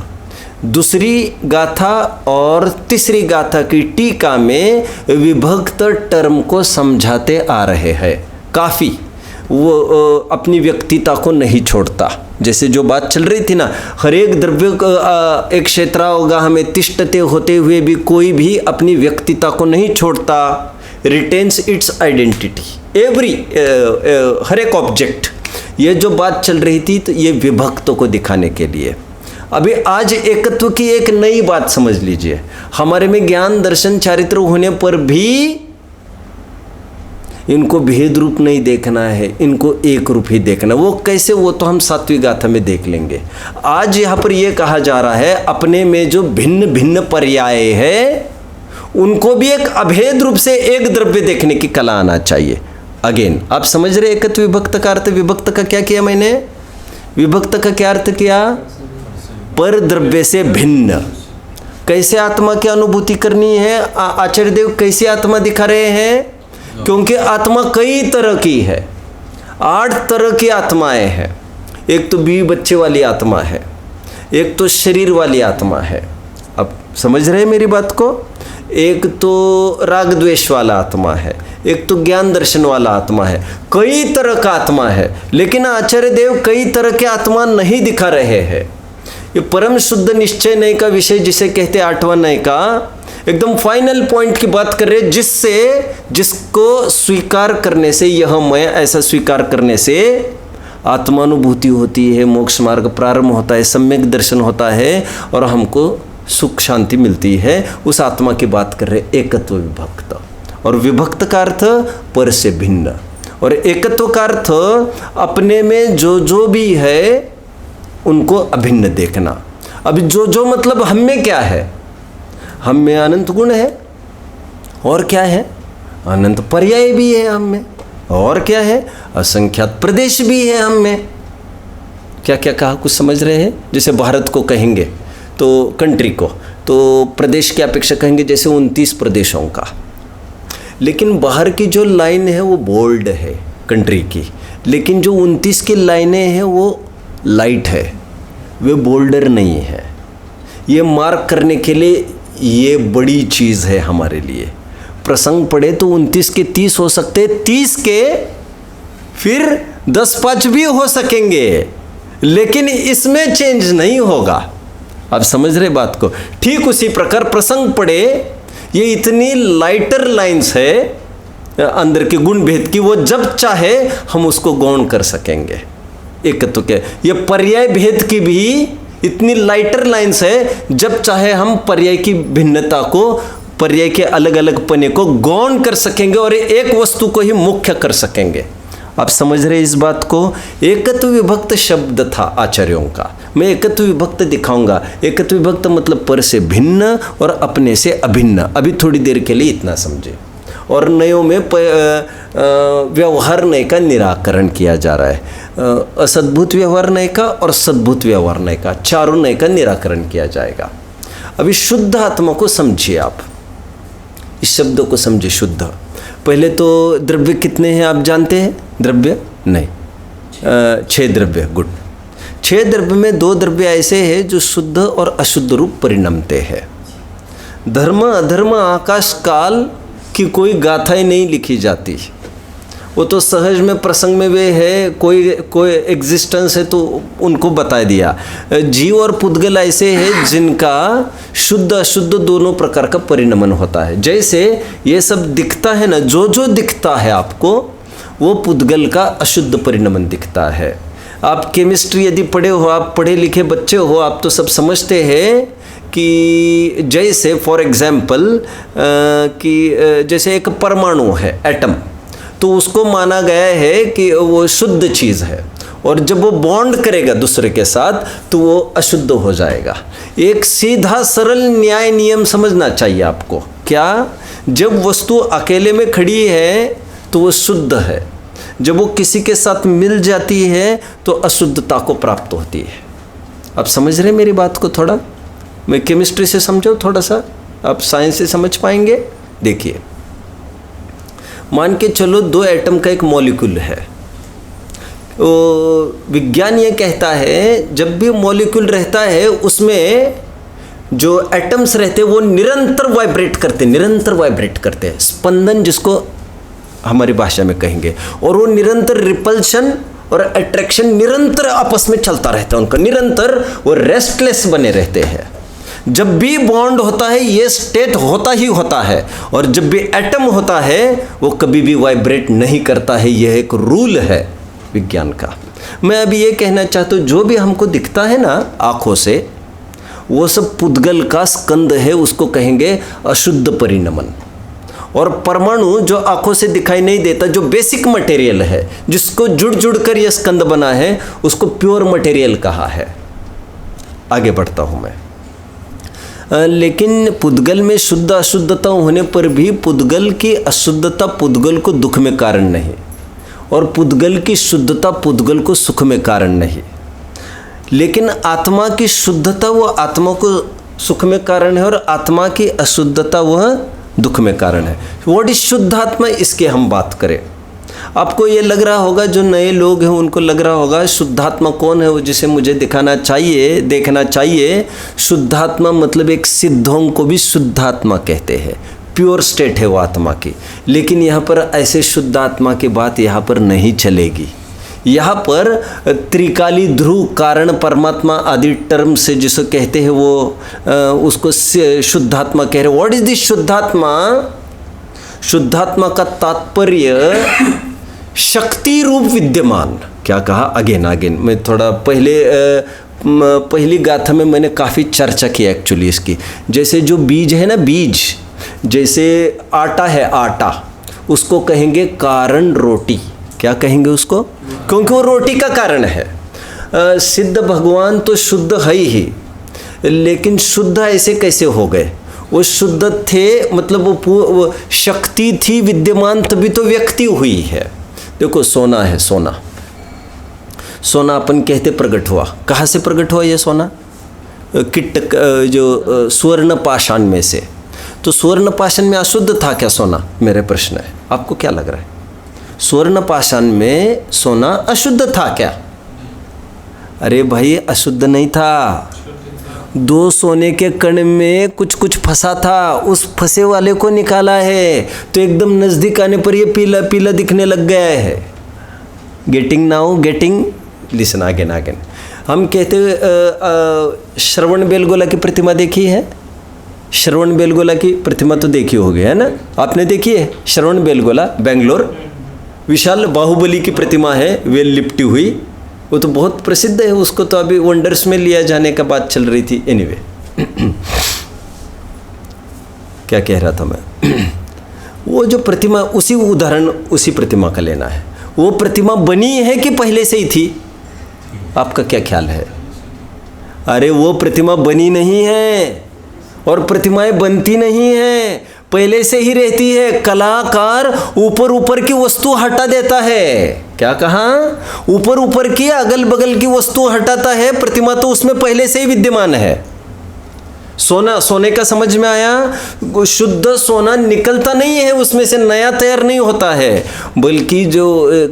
दूसरी गाथा और तीसरी गाथा की टीका में विभक्त टर्म को समझाते आ रहे हैं। काफ़ी वो अपनी व्यक्तिता को नहीं छोड़ता। जैसे जो बात चल रही थी ना, हर एक द्रव्य एक क्षेत्र होगा हमें तिष्ठते होते हुए भी कोई भी अपनी व्यक्तिता को नहीं छोड़ता। रिटेन्स इट्स आइडेंटिटी एवरी, हर एक ऑब्जेक्ट। ये जो बात चल रही थी तो ये विभक्तों को दिखाने के लिए। अभी आज एकत्व की एक नई बात समझ लीजिए। हमारे में ज्ञान दर्शन चारित्र होने पर भी इनको भेद रूप नहीं देखना है, इनको एक रूप ही देखना। वो कैसे? वो तो हम सातवीं गाथा में देख लेंगे। आज यहाँ पर यह कहा जा रहा है अपने में जो भिन्न भिन्न पर्याय है उनको भी एक अभेद रूप से एक द्रव्य देखने की कला आना चाहिए। अगेन आप समझ रहे एकत्व विभक्त का अर्थ? विभक्त का क्या किया मैंने? विभक्त का क्या अर्थ किया? पर द्रव्य से भिन्न। कैसे आत्मा की अनुभूति करनी है? आचार्य देव कैसी आत्मा दिखा रहे हैं? क्योंकि आत्मा कई तरह की है, 8 तरह की आत्माएं हैं। एक तो बीवी बच्चे वाली आत्मा है, एक तो शरीर वाली आत्मा है। अब समझ रहे हैं मेरी बात को? एक तो राग द्वेष वाला आत्मा है, एक तो ज्ञान दर्शन वाला आत्मा है। कई तरह का आत्मा है, लेकिन आचार्य देव कई तरह के आत्मा नहीं दिखा रहे हैं। ये परम शुद्ध निश्चय नय का विषय जिसे कहते 8वां नय का एकदम फाइनल पॉइंट की बात कर रहे हैं, जिसको स्वीकार करने से, यह मैं ऐसा स्वीकार करने से आत्मानुभूति होती है, मोक्ष मार्ग प्रारंभ होता है, सम्यक दर्शन होता है और हमको सुख शांति मिलती है। उस आत्मा की बात कर रहे एकत्व विभक्त। और विभक्त का अर्थ पर से भिन्न, और एकत्व का अर्थ अपने में जो भी है उनको अभिन्न देखना। अब जो मतलब हम में क्या है? हम में अनंत गुण है, और क्या है? अनंत पर्याय भी है हम में, और क्या है? असंख्यात प्रदेश भी है हम में। क्या क्या कहा? कुछ समझ रहे हैं? जैसे भारत को कहेंगे तो कंट्री को तो प्रदेश की अपेक्षा कहेंगे जैसे 29 प्रदेशों का, लेकिन बाहर की जो लाइन है वो बोल्ड है कंट्री की, लेकिन जो 29 की लाइनें हैं वो लाइट है, वे बोल्डर नहीं है। ये मार्क करने के लिए ये बड़ी चीज़ है हमारे लिए। प्रसंग पढ़े तो 29 के 30 हो सकते, 30 के फिर 10-5 भी हो सकेंगे, लेकिन इसमें चेंज नहीं होगा। आप समझ रहे बात को? ठीक उसी प्रकार प्रसंग पढ़े, ये इतनी लाइटर लाइंस है अंदर के गुण भेद की, वो जब चाहे हम उसको गौण कर सकेंगे। एक तो क्या, ये पर्याय भेद की भी इतनी लाइटर लाइंस है, जब चाहे हम पर्याय की भिन्नता को, पर्याय के अलग अलग पने को गौण कर सकेंगे और एक वस्तु को ही मुख्य कर सकेंगे। आप समझ रहे इस बात को? एकत्व विभक्त शब्द था आचार्यों का। मैं एकत्व विभक्त दिखाऊंगा। एकत्व विभक्त मतलब पर से भिन्न और अपने से अभिन्न। अभी थोड़ी देर के लिए इतना समझे। और नयों में व्यवहार नय का निराकरण किया जा रहा है। असद्भुत व्यवहार नय का और सद्भुत व्यवहार नय का, चारों नय का निराकरण किया जाएगा। अभी शुद्ध आत्मा को समझिए आप, इस शब्द को समझिए शुद्ध। पहले तो द्रव्य कितने हैं आप जानते हैं? द्रव्य नहीं, 6 द्रव्य। गुड। 6 द्रव्य में 2 द्रव्य ऐसे हैं जो शुद्ध और अशुद्ध रूप परिणमते हैं। धर्म अधर्म आकाश काल की कोई गाथाएं नहीं लिखी जाती, वो तो सहज में प्रसंग में वे है, कोई एग्जिस्टेंस है तो उनको बता दिया। जीव और पुद्गल ऐसे हैं जिनका शुद्ध अशुद्ध दोनों प्रकार का परिणमन होता है। जैसे ये सब दिखता है ना, जो दिखता है आपको, वो पुद्गल का अशुद्ध परिणमन दिखता है। आप केमिस्ट्री यदि पढ़े हो, आप पढ़े लिखे बच्चे हो, आप तो सब समझते हैं कि जैसे फॉर एग्जाम्पल कि जैसे एक परमाणु है, एटम, तो उसको माना गया है कि वो शुद्ध चीज़ है, और जब वो बॉन्ड करेगा दूसरे के साथ तो वो अशुद्ध हो जाएगा। एक सीधा सरल न्याय नियम समझना चाहिए आपको। क्या? जब वस्तु अकेले में खड़ी है तो वो शुद्ध है, जब वो किसी के साथ मिल जाती है तो अशुद्धता को प्राप्त होती है। आप समझ रहे मेरी बात को? थोड़ा मैं केमिस्ट्री से समझो, थोड़ा सा आप साइंस से समझ पाएंगे। देखिए, मान के चलो 2 एटम का एक मॉलिक्यूल है। विज्ञान ये कहता है जब भी मॉलिक्यूल रहता है उसमें जो एटम्स रहते हैं वो निरंतर वाइब्रेट करते हैं, स्पंदन जिसको हमारी भाषा में कहेंगे, और वो निरंतर रिपल्शन और अट्रैक्शन निरंतर आपस में चलता रहता है उनका, निरंतर वो रेस्टलेस बने रहते हैं। जब भी बॉन्ड होता है ये स्टेट होता ही होता है, और जब भी एटम होता है वो कभी भी वाइब्रेट नहीं करता है। यह एक रूल है विज्ञान का। मैं अभी ये कहना चाहता हूँ, जो भी हमको दिखता है ना आँखों से, वो सब पुद्गल का स्कंद है, उसको कहेंगे अशुद्ध परिणमन। और परमाणु जो आँखों से दिखाई नहीं देता, जो बेसिक मटेरियल है, जिसको जुड़ कर यह स्कंद बना है, उसको प्योर मटेरियल कहा है। आगे बढ़ता हूँ मैं। लेकिन पुद्गल में शुद्ध अशुद्धता होने पर भी पुद्गल की अशुद्धता पुद्गल को दुख में कारण नहीं, और पुद्गल की शुद्धता पुद्गल को सुख में कारण नहीं। लेकिन आत्मा की शुद्धता वो आत्मा को सुख में कारण है, और आत्मा की अशुद्धता वह दुख में कारण है। व्हाट इज शुद्ध आत्मा, इसकी हम बात करें। आपको ये लग रहा होगा, जो नए लोग हैं उनको लग रहा होगा शुद्धात्मा कौन है वो जिसे मुझे देखना चाहिए। शुद्धात्मा मतलब एक सिद्धों को भी शुद्धात्मा कहते हैं, प्योर स्टेट है वो आत्मा की। लेकिन यहाँ पर ऐसे शुद्धात्मा की बात यहाँ पर नहीं चलेगी। यहाँ पर त्रिकाली ध्रुव कारण परमात्मा आदि टर्म से जिसको कहते हैं वो उसको शुद्धात्मा कह रहे। व्हाट इज दिस शुद्धात्मा? शुद्धात्मा का तात्पर्य शक्ति रूप विद्यमान। क्या कहा? अगेन मैं थोड़ा पहली गाथा में मैंने काफ़ी चर्चा की एक्चुअली इसकी। जैसे जो बीज है ना, बीज, जैसे आटा है, आटा उसको कहेंगे कारण रोटी। क्या कहेंगे उसको? क्योंकि वो रोटी का कारण है। सिद्ध भगवान तो शुद्ध है ही, लेकिन शुद्ध ऐसे कैसे हो गए? वो शुद्ध थे, मतलब वो शक्ति थी विद्यमान, तभी तो व्यक्ति हुई है। देखो सोना है, सोना अपन कहते प्रकट हुआ। कहाँ से प्रकट हुआ ये सोना? किट जो स्वर्ण पाषाण में से। तो स्वर्ण पाषाण में अशुद्ध था क्या सोना? मेरे प्रश्न है, आपको क्या लग रहा है? स्वर्ण पाषाण में सोना अशुद्ध था क्या? अरे भाई अशुद्ध नहीं था। 2 सोने के कण में कुछ फंसा था, उस फंसे वाले को निकाला है, तो एकदम नज़दीक आने पर ये पीला पीला दिखने लग गया है। Getting listen again. हम कहते श्रवण बेलगोला की प्रतिमा देखी है? श्रवण बेलगोला की प्रतिमा तो देखी होगी, है ना? आपने देखी है श्रवण बेलगोला? बेंगलोर विशाल बाहुबली की प्रतिमा है, वेल लिपटी हुई, वो तो बहुत प्रसिद्ध है, उसको तो अभी वंडर्स में लिया जाने का बात चल रही थी। एनीवे क्या कह रहा था मैं वो जो प्रतिमा, उसी उदाहरण उसी प्रतिमा का लेना है। वो प्रतिमा बनी है कि पहले से ही थी? आपका क्या ख्याल है? अरे वो प्रतिमा बनी नहीं है और प्रतिमाएं बनती नहीं है, पहले से ही रहती है। कलाकार ऊपर ऊपर की वस्तु हटा देता है। क्या कहा? ऊपर ऊपर की अगल बगल की वस्तु हटाता है, प्रतिमा तो उसमें पहले से ही विद्यमान है। सोना, सोने का समझ में आया? शुद्ध सोना निकलता नहीं है उसमें से, नया तैयार नहीं होता है, बल्कि जो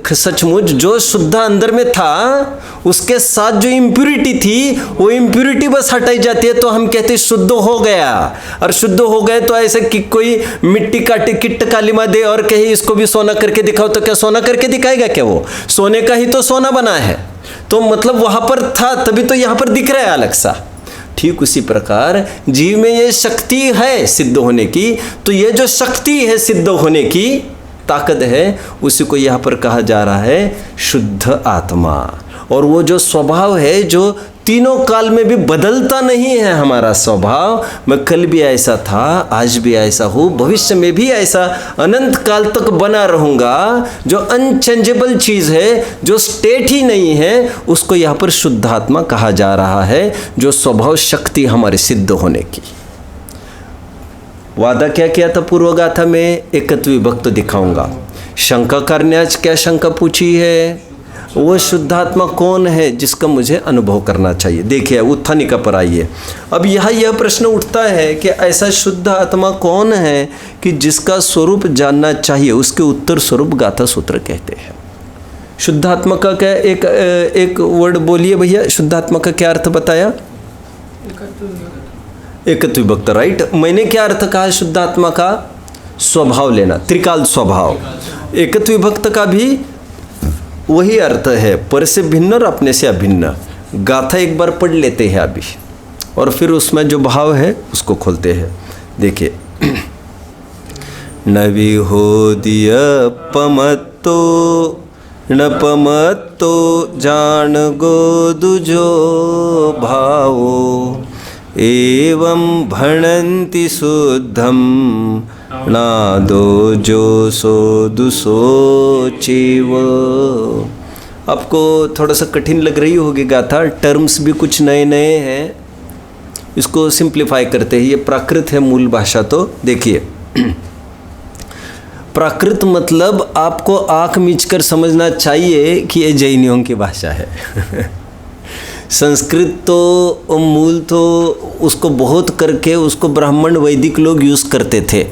सचमुच जो शुद्ध अंदर में था उसके साथ जो इम्प्यूरिटी थी वो इम्प्यूरिटी बस हटाई जाती है, तो हम कहते हैं शुद्ध हो गया। और शुद्ध हो गए तो ऐसे कि कोई मिट्टी काटे किट्ट कालीमा दे और कहे इसको भी सोना करके दिखाओ, तो क्या सोना करके दिखाएगा क्या? वो सोने का ही तो सोना बना है, तो मतलब वहां पर था तभी तो यहां पर दिख रहा है अलग सा। ठीक उसी प्रकार जीव में ये शक्ति है सिद्ध होने की, तो ये जो शक्ति है सिद्ध होने की ताकत है, उसी को यहाँ पर कहा जा रहा है शुद्ध आत्मा। और वो जो स्वभाव है जो तीनों काल में भी बदलता नहीं है, हमारा स्वभाव, मैं कल भी ऐसा था, आज भी ऐसा हूँ, भविष्य में भी ऐसा अनंत काल तक बना रहूँगा, जो अनचेंजेबल चीज़ है, जो स्टेट ही नहीं है, उसको यहाँ पर शुद्ध आत्मा कहा जा रहा है, जो स्वभाव शक्ति हमारे सिद्ध होने की। वादा क्या किया था पूर्वगाथा में? एकत्व विभक्त दिखाऊंगा। शंकाकार ने आज क्या शंका पूछी है? वो शुद्धात्मा कौन है जिसका मुझे अनुभव करना चाहिए? देखिए उत्थानिका पर आइए। अब यहाँ यह प्रश्न उठता है कि ऐसा शुद्ध आत्मा कौन है कि जिसका स्वरूप जानना चाहिए? उसके उत्तर स्वरूप गाथा सूत्र कहते हैं। शुद्धात्मा का क्या एक वर्ड बोलिए भैया, शुद्धात्मा का क्या अर्थ बताया? एकत्व विभक्त, राइट। मैंने क्या अर्थ कहा शुद्धात्मा का? स्वभाव लेना, त्रिकाल स्वभाव। एकत्व विभक्त का भी वही अर्थ है, पर से भिन्न और अपने से अभिन्न। गाथा एक बार पढ़ लेते हैं अभी, और फिर उसमें जो भाव है उसको खोलते हैं। देखिए, नवी हो दिया पमत्तो न पमत्तो जान गो दुजो भावो एवं भणन्ति शुद्धम ना दो जो सो दुसो चेव। आपको थोड़ा सा कठिन लग रही होगी गाथा, टर्म्स भी कुछ नए नए हैं, इसको सिंप्लीफाई करते हैं। ये प्राकृत है मूल भाषा। तो देखिए, प्राकृत मतलब आपको आँख मीचकर समझना चाहिए कि ये जैनियों की भाषा है। संस्कृत तो मूल तो उसको बहुत करके उसको ब्राह्मण वैदिक लोग यूज़ करते थे,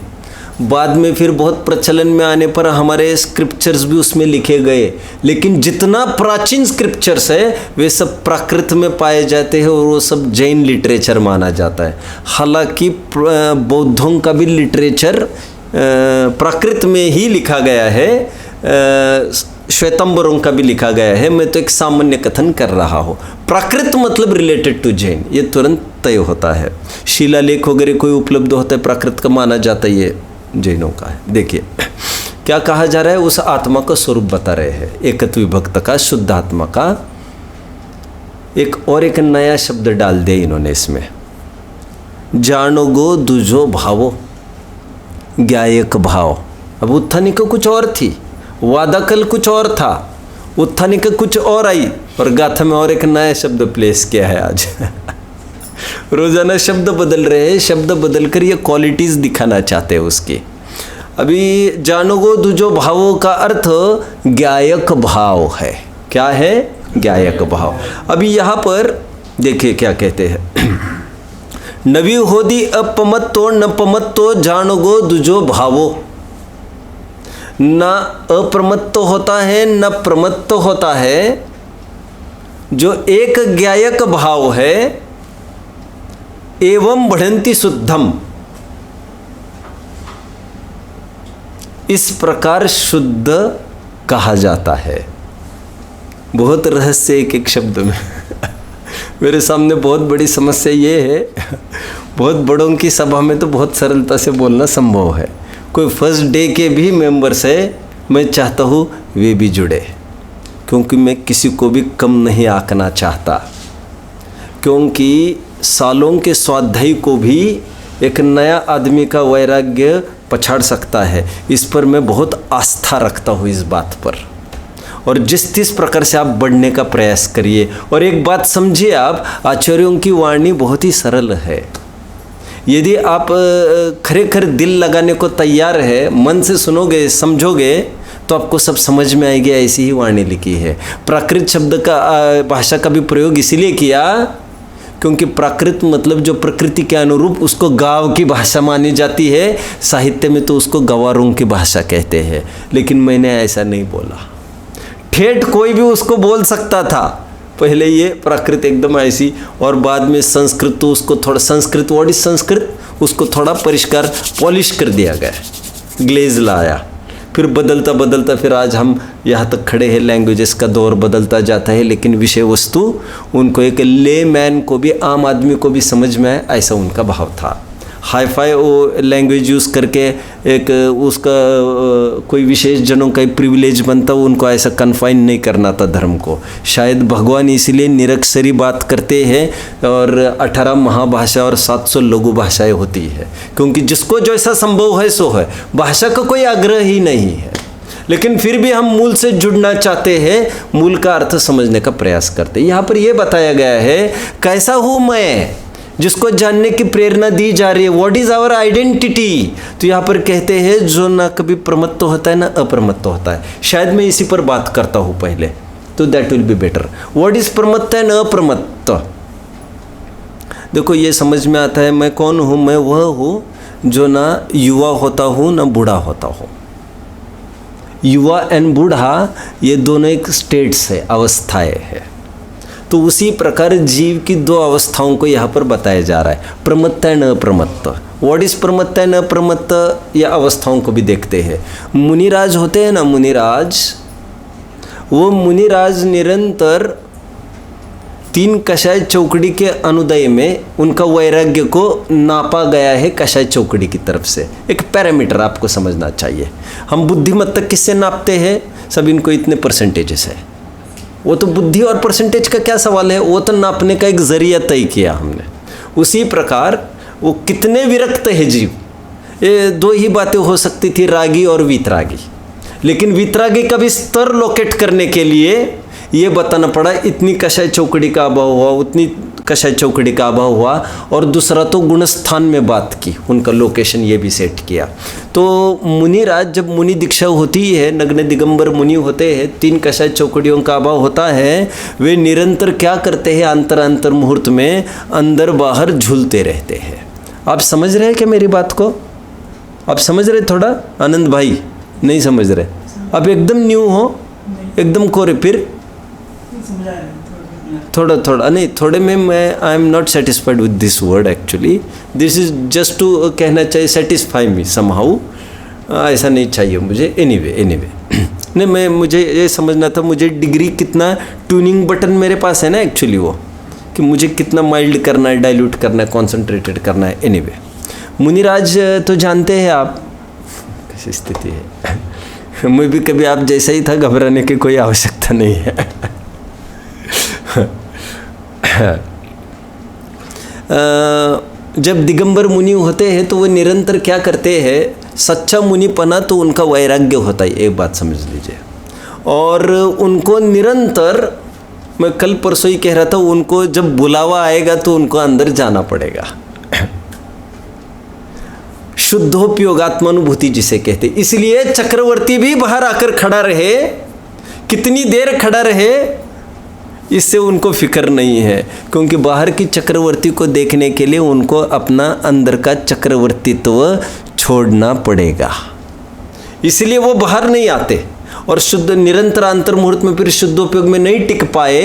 बाद में फिर बहुत प्रचलन में आने पर हमारे स्क्रिप्चर्स भी उसमें लिखे गए, लेकिन जितना प्राचीन स्क्रिप्चर्स है वे सब प्राकृत में पाए जाते हैं और वो सब जैन लिटरेचर माना जाता है। हालांकि बौद्धों का भी लिटरेचर प्राकृत में ही लिखा गया है, श्वेतंबरों का भी लिखा गया है। मैं तो एक सामान्य कथन कर रहा हूँ। प्राकृत मतलब रिलेटेड टू जैन, ये तुरंत तय होता है। शिलालेख वगैरह कोई उपलब्ध होता है प्राकृत का माना जाता है, ये जैनों का है। देखिए क्या कहा जा रहा है, उस आत्मा का स्वरूप बता रहे हैं, एकत्व विभक्त का, शुद्ध आत्मा का। एक नया शब्द डाल दिया इन्होंने इसमें, जानो गो दुजो भावो, ज्ञायक भाव। अब उत्थानिका कुछ और थी, वादाकल कुछ और था, उत्थानिका कुछ और आई, और गाथा में और एक नया शब्द प्लेस किया है आज। रोजाना शब्द बदल रहे हैं, शब्द बदल कर ये क्वालिटीज दिखाना चाहते हैं उसकी। अभी जानोगो दुजो भावों का अर्थ ज्ञायक भाव है। क्या है? ज्ञायक भाव। अभी यहाँ पर देखिए क्या कहते हैं, नवी होदी अपमत्तो न पमत्तो जानोगो दुजो भावो। न अप्रमत्त होता है न प्रमत्त होता है, जो एक ज्ञायक भाव है। एवं बढ़ंती शुद्धम, इस प्रकार शुद्ध कहा जाता है। बहुत रहस्य एक शब्द में। मेरे सामने बहुत बड़ी समस्या ये है, बहुत बड़ों की सभा में तो बहुत सरलता से बोलना संभव है। कोई फर्स्ट डे के भी मेंबर्स है, मैं चाहता हूँ वे भी जुड़े, क्योंकि मैं किसी को भी कम नहीं आंकना चाहता, क्योंकि सालों के स्वाध्याय को भी एक नया आदमी का वैराग्य पछाड़ सकता है। इस पर मैं बहुत आस्था रखता हूँ, इस बात पर। और जिस प्रकार से आप बढ़ने का प्रयास करिए। और एक बात समझिए, आप आचार्यों की वाणी बहुत ही सरल है। यदि आप खरेखर दिल लगाने को तैयार है, मन से सुनोगे, समझोगे, तो आपको सब समझ में आएगी। ऐसी ही वाणी लिखी है। प्राकृत शब्द का भाषा का भी प्रयोग इसीलिए किया क्योंकि प्राकृत मतलब जो प्रकृति के अनुरूप, उसको गाँव की भाषा मानी जाती है। साहित्य में तो उसको गंवारों की भाषा कहते हैं। लेकिन मैंने ऐसा नहीं बोला, ठेठ कोई भी उसको बोल सकता था। पहले ये प्राकृत एकदम ऐसी, और बाद में संस्कृत, तो उसको थोड़ा संस्कृत, व्हाट इज संस्कृत, उसको थोड़ा परिष्कार पॉलिश कर दिया गया, ग्लेज लाया। फिर बदलता बदलता फिर आज हम यहाँ तक खड़े हैं। लैंग्वेजेस का दौर बदलता जाता है, लेकिन विषय वस्तु उनको एक ले मैन को भी, आम आदमी को भी समझ में आए, ऐसा उनका भाव था। हाई फाई वो लैंग्वेज यूज़ करके एक उसका कोई विशेष जनों का प्रिविलेज बनता, उनको ऐसा कन्फाइन नहीं करना था धर्म को। शायद भगवान इसलिए निरक्षरी बात करते हैं और 18 महाभाषा और 700 लघु भाषाएं होती है, क्योंकि जिसको जैसा संभव है सो है। भाषा का कोई आग्रह ही नहीं है, लेकिन फिर भी हम मूल से जुड़ना चाहते हैं, मूल का अर्थ समझने का प्रयास करते हैं। यहाँ पर यह बताया गया है, कैसा हूँ मैं, जिसको जानने की प्रेरणा दी जा रही है। What is our identity. तो यहाँ पर कहते हैं जो ना कभी प्रमत्त होता है ना अप्रमत्त होता है। शायद मैं इसी पर बात करता हूँ पहले, तो that will be better. What is प्रमत्त एंड अप्रमत्त। देखो ये समझ में आता है, मैं कौन हूँ। मैं वह हूँ जो ना युवा होता हूँ ना बूढ़ा होता हूँ। युवा एंड बूढ़ा ये दोनों एक स्टेट्स है, अवस्थाएं है। तो उसी प्रकार जीव की दो अवस्थाओं को यहाँ पर बताया जा रहा है, प्रमत्त एंड अप्रमत्त। व्हाट इज प्रमत्त एंड अप्रमत्त, या अवस्थाओं को भी देखते हैं। मुनिराज होते हैं ना, मुनिराज, वो मुनिराज निरंतर 3 कषाय चौकड़ी के अनुदय में उनका वैराग्य को नापा गया है कषाय चौकड़ी की तरफ से। एक पैरामीटर आपको समझना चाहिए। हम बुद्धिमत्ता किससे नापते हैं, सब इनको इतने परसेंटेजेस है। वो तो बुद्धि और परसेंटेज का क्या सवाल है, वो तो नापने का एक जरिया तय किया हमने। उसी प्रकार वो कितने विरक्त है जीव, ये 2 ही बातें हो सकती थी, रागी और वीतरागी। लेकिन वीतरागी का भी स्तर लोकेट करने के लिए ये बताना पड़ा, इतनी कषाय चौकड़ी का अभाव हुआ, उतनी कषाय चौकड़ी का अभाव हुआ। और दूसरा तो गुणस्थान में बात की, उनका लोकेशन ये भी सेट किया। तो मुनिराज जब मुनि दीक्षा होती है, नग्न दिगंबर मुनि होते हैं, 3 कषाय चौकड़ियों का अभाव होता है, वे निरंतर क्या करते हैं, अंतर मुहूर्त में अंदर बाहर झूलते रहते हैं। आप समझ रहे हैं क्या मेरी बात को? आप समझ रहे थोड़ा? आनंद भाई नहीं समझ रहे, आप एकदम न्यू हो, एकदम कोरे। फिर थोड़ा नहीं, थोड़े में मैं I am not satisfied with this word actually. This is just to कहना चाहिए सेटिस्फाई मी समहाउ, ऐसा नहीं चाहिए मुझे। एनीवे नहीं, मैं मुझे ये समझना था, मुझे डिग्री कितना ट्यूनिंग बटन मेरे पास है ना एक्चुअली, वो कि मुझे कितना माइल्ड करना है, डाइल्यूट करना है, कॉन्सेंट्रेटेड करना है। एनीवे मुनिराज तो जानते हैं आप कैसी स्थिति है। मैं भी कभी आप जैसा ही था, घबराने की कोई आवश्यकता नहीं है। जब दिगंबर मुनि होते हैं तो वो निरंतर क्या करते हैं, सच्चा मुनिपना तो उनका वैराग्य होता है, एक बात समझ लीजिए। और उनको निरंतर, मैं कल परसों ही कह रहा था, उनको जब बुलावा आएगा तो उनको अंदर जाना पड़ेगा। शुद्धोपयोगात्मानुभूति जिसे कहते, इसलिए चक्रवर्ती भी बाहर आकर खड़ा रहे, कितनी देर खड़ा रहे इससे उनको फिक्र नहीं है, क्योंकि बाहर की चक्रवर्ती को देखने के लिए उनको अपना अंदर का चक्रवर्तीत्व छोड़ना पड़ेगा। इसलिए वो बाहर नहीं आते। और शुद्ध निरंतर अंतर मुहूर्त में फिर शुद्धोपयोग में नहीं टिक पाए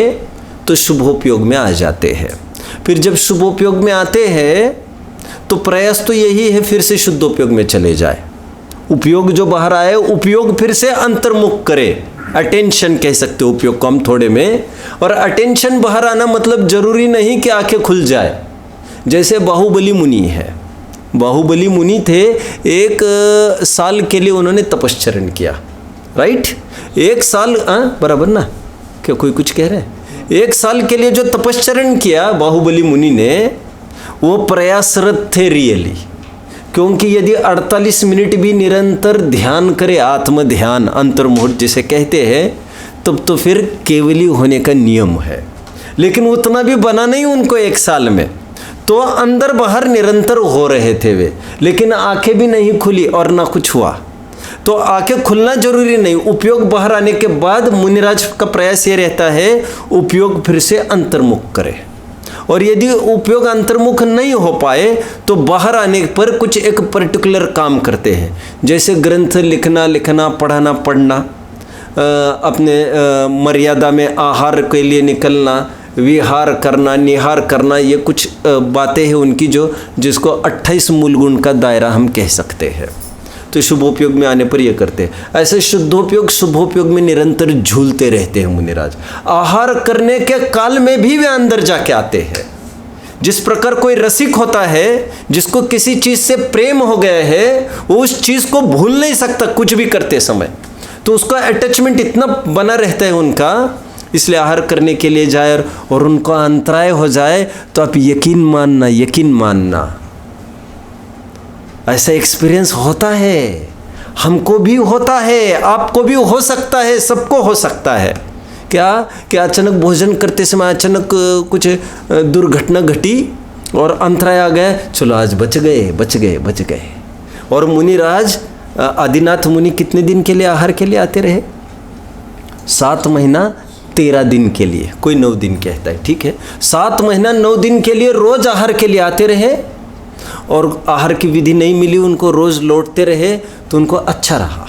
तो शुभोपयोग में आ जाते हैं। फिर जब शुभोपयोग में आते हैं तो प्रयास तो यही है फिर से शुद्धोपयोग में चले जाए। उपयोग जो बाहर आए, उपयोग फिर से अंतर्मुख करे, अटेंशन कह सकते हो उपयोग को हम थोड़े में। और अटेंशन बाहर आना मतलब जरूरी नहीं कि आंखें खुल जाए। जैसे बाहुबली मुनि है, बाहुबली मुनि थे, 1 साल के लिए उन्होंने तपश्चरण किया, राइट? 1 साल, बराबर ना, क्या कोई कुछ कह रहे हैं? 1 साल के लिए जो तपश्चरण किया बाहुबली मुनि ने, वो प्रयासरत थे रियली। क्योंकि यदि 48 मिनट भी निरंतर ध्यान करे, आत्म ध्यान, अंतर्मुहूर्त जिसे कहते हैं, तब तो फिर केवली होने का नियम है। लेकिन उतना भी बना नहीं उनको 1 साल में, तो अंदर बाहर निरंतर हो रहे थे वे, लेकिन आंखें भी नहीं खुली और ना कुछ हुआ। तो आंखें खुलना जरूरी नहीं, उपयोग बाहर आने के बाद मुनिराज का प्रयास ये रहता है उपयोग फिर से अंतर्मुख करे। और यदि उपयोग अंतर्मुख नहीं हो पाए तो बाहर आने पर कुछ एक पर्टिकुलर काम करते हैं, जैसे ग्रंथ लिखना, पढ़ाना, पढ़ना, अपने मर्यादा में आहार के लिए निकलना, विहार करना, निहार करना, ये कुछ बातें हैं उनकी जिसको 28 मूल गुण का दायरा हम कह सकते हैं। तो शुभोपयोग में आने पर ये करते हैं। ऐसे शुद्धोपयोग शुभोपयोग में निरंतर झूलते रहते हैं मुनिराज। आहार करने के काल में भी वे अंदर जाके आते हैं। जिस प्रकार कोई रसिक होता है जिसको किसी चीज़ से प्रेम हो गया है, वो उस चीज़ को भूल नहीं सकता कुछ भी करते समय, तो उसका अटैचमेंट इतना बना रहता है उनका। इसलिए आहार करने के लिए जाए और उनको अंतराय हो जाए तो आप यकीन मानना ऐसा एक्सपीरियंस होता है, हमको भी होता है, आपको भी हो सकता है, सबको हो सकता है। क्या अचानक भोजन करते समय अचानक कुछ दुर्घटना घटी और अंतराय आ गया, चलो आज बच गए। और मुनिराज आदिनाथ मुनि कितने दिन के लिए आहार के लिए आते रहे? 7 महीना 13 दिन के लिए, कोई 9 दिन कहता है, ठीक है। 7 महीना 9 दिन के लिए रोज आहार के लिए आते रहे, और आहार की विधि नहीं मिली उनको, रोज लौटते रहे, तो उनको अच्छा रहा।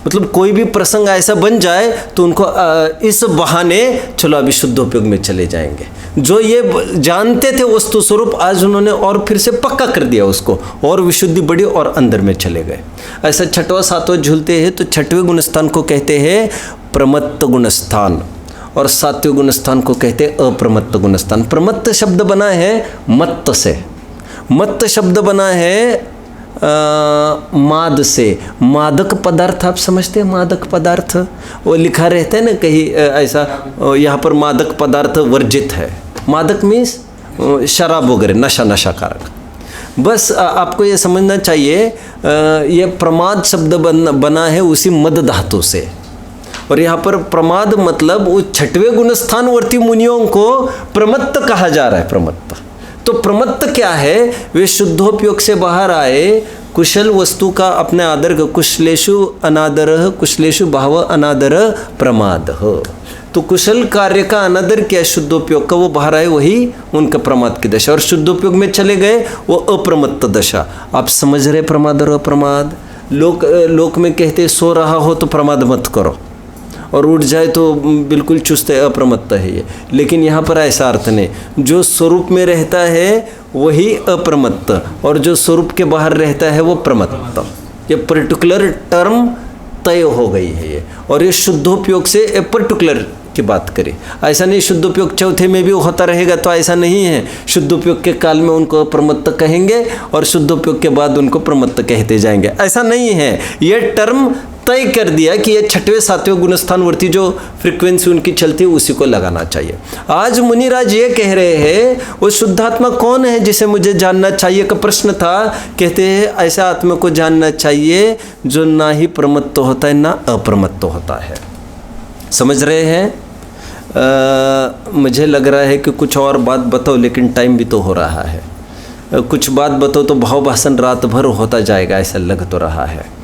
मतलब कोई भी प्रसंग ऐसा बन जाए तो उनको इस बहाने चलो अभी शुद्धोपयोग में चले जाएंगे। जो ये जानते थे वस्तु स्वरूप, आज उन्होंने और फिर से पक्का कर दिया उसको, और विशुद्धि बढ़ी और अंदर में चले गए। ऐसा 6वां 7वां झूलते हैं तो 6वें गुणस्थान को कहते हैं प्रमत्त गुणस्थान, और 7वें गुणस्थान को कहते हैं अप्रमत्त गुणस्थान। प्रमत्त शब्द बना है मत्त से, मत्त शब्द बना है माद से। मादक पदार्थ आप समझते हैं? मादक पदार्थ वो लिखा रहता है ना कहीं ऐसा, यहाँ पर मादक पदार्थ वर्जित है। मादक मीन्स शराब वगैरह, नशा कारक। बस आपको ये समझना चाहिए, ये प्रमाद शब्द बना है उसी मद धातु से, और यहाँ पर प्रमाद मतलब वो 6वें गुणस्थानवर्ती मुनियों को प्रमत्त कहा जा रहा है। प्रमत्त तो प्रमत्त क्या है? वे शुद्धोपयोग से बाहर आए, कुशल वस्तु का अपने आदर, कुशलेषु अनादर, कुशलेषु भाव अनादर प्रमाद। तो कुशल कार्य का अनादर किया शुद्धोपयोग का, वो बाहर आए, वही उनका प्रमाद की दशा। और शुद्धोपयोग में चले गए वो अप्रमत्त दशा। आप समझ रहे प्रमाद और अप्रमाद? लोक में कहते सो रहा हो तो प्रमाद मत करो, और उठ जाए तो बिल्कुल चुस्त है, अप्रमत्त है ये। लेकिन यहाँ पर ऐसा अर्थ नहीं, जो स्वरूप में रहता है वही अप्रमत्त, और जो स्वरूप के बाहर रहता है वो प्रमत्त। ये पर्टिकुलर टर्म तय हो गई है ये। और ये शुद्धोपयोग से पर्टिकुलर की बात करें, ऐसा नहीं शुद्धोपयोग 4थे में भी होता रहेगा, तो ऐसा नहीं है। शुद्धोपयोग के काल में उनको प्रमत्त कहेंगे और शुद्धोपयोग के बाद उनको प्रमत्त कहते जाएंगे, ऐसा नहीं है। ये टर्म तय कर दिया कि ये 6वें 7वें गुणस्थानवर्ती जो फ्रीक्वेंसी उनकी चलती है उसी को लगाना चाहिए। आज मुनिराज ये कह रहे हैं वो शुद्धात्मा कौन है जिसे मुझे जानना चाहिए का प्रश्न था। कहते हैं ऐसा आत्मा को जानना चाहिए जो ना ही प्रमत्त होता है ना अप्रमत्त होता है। समझ रहे हैं? मुझे लग रहा है कि कुछ और बात बताओ, लेकिन टाइम भी तो हो रहा है। कुछ बात बताओ तो भाव भाषण रात भर होता जाएगा, ऐसा लग तो रहा है।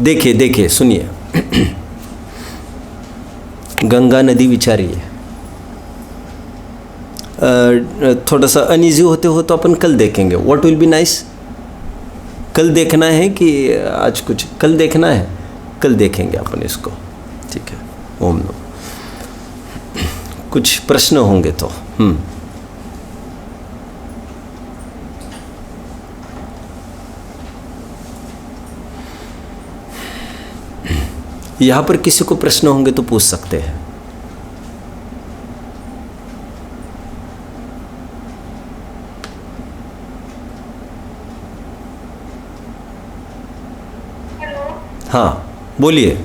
देखिए सुनिए, गंगा नदी बिचारी है, थोड़ा सा अनईजी होते हो तो अपन कल देखेंगे। What will be nice? कल देखना है कि आज कुछ कल देखना है? कल देखेंगे अपन इसको, ठीक है। ओम नमः। कुछ प्रश्न होंगे तो यहाँ पर किसी को प्रश्न होंगे तो पूछ सकते हैं। हाँ बोलिए।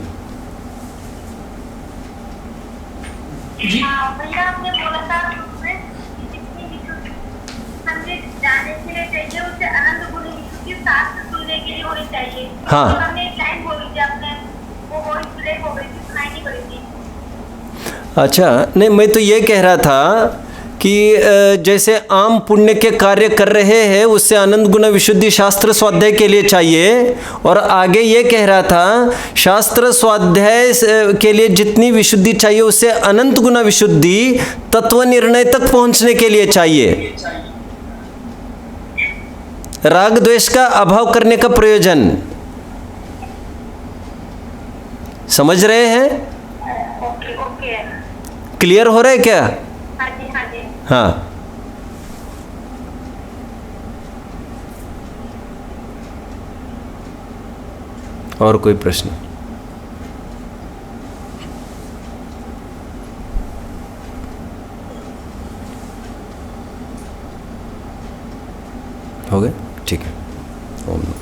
पाने के लिए चाहिए, उसे अनंत गुण विशुद्धि शास्त्र सुनने के लिए होनी चाहिए। हाँ। तो हमने एक लाइन बोली थी आपने, वो वॉइस ब्रेक हो गई थी, सुनाई नहीं पड़ी थी। अच्छा, नहीं मैं तो ये कह रहा था कि जैसे आम पुण्य के कार्य कर रहे हैं उससे अनंत गुण विशुद्धि शास्त्र स्वाध्याय के लिए चाहिए, और आगे ये कह रहा था शास्त्र स्वाध्याय के लिए जितनी विशुद्धि चाहिए उससे अनंत गुण विशुद्धि तत्व निर्णय तक पहुंचने के लिए चाहिए। राग द्वेष का अभाव करने का प्रयोजन समझ रहे हैं? Okay okay. क्लियर हो रहा है क्या? हाँ जी हाँ जी। हाँ। और कोई प्रश्न? हो गए? ठीक है। ओम नमः।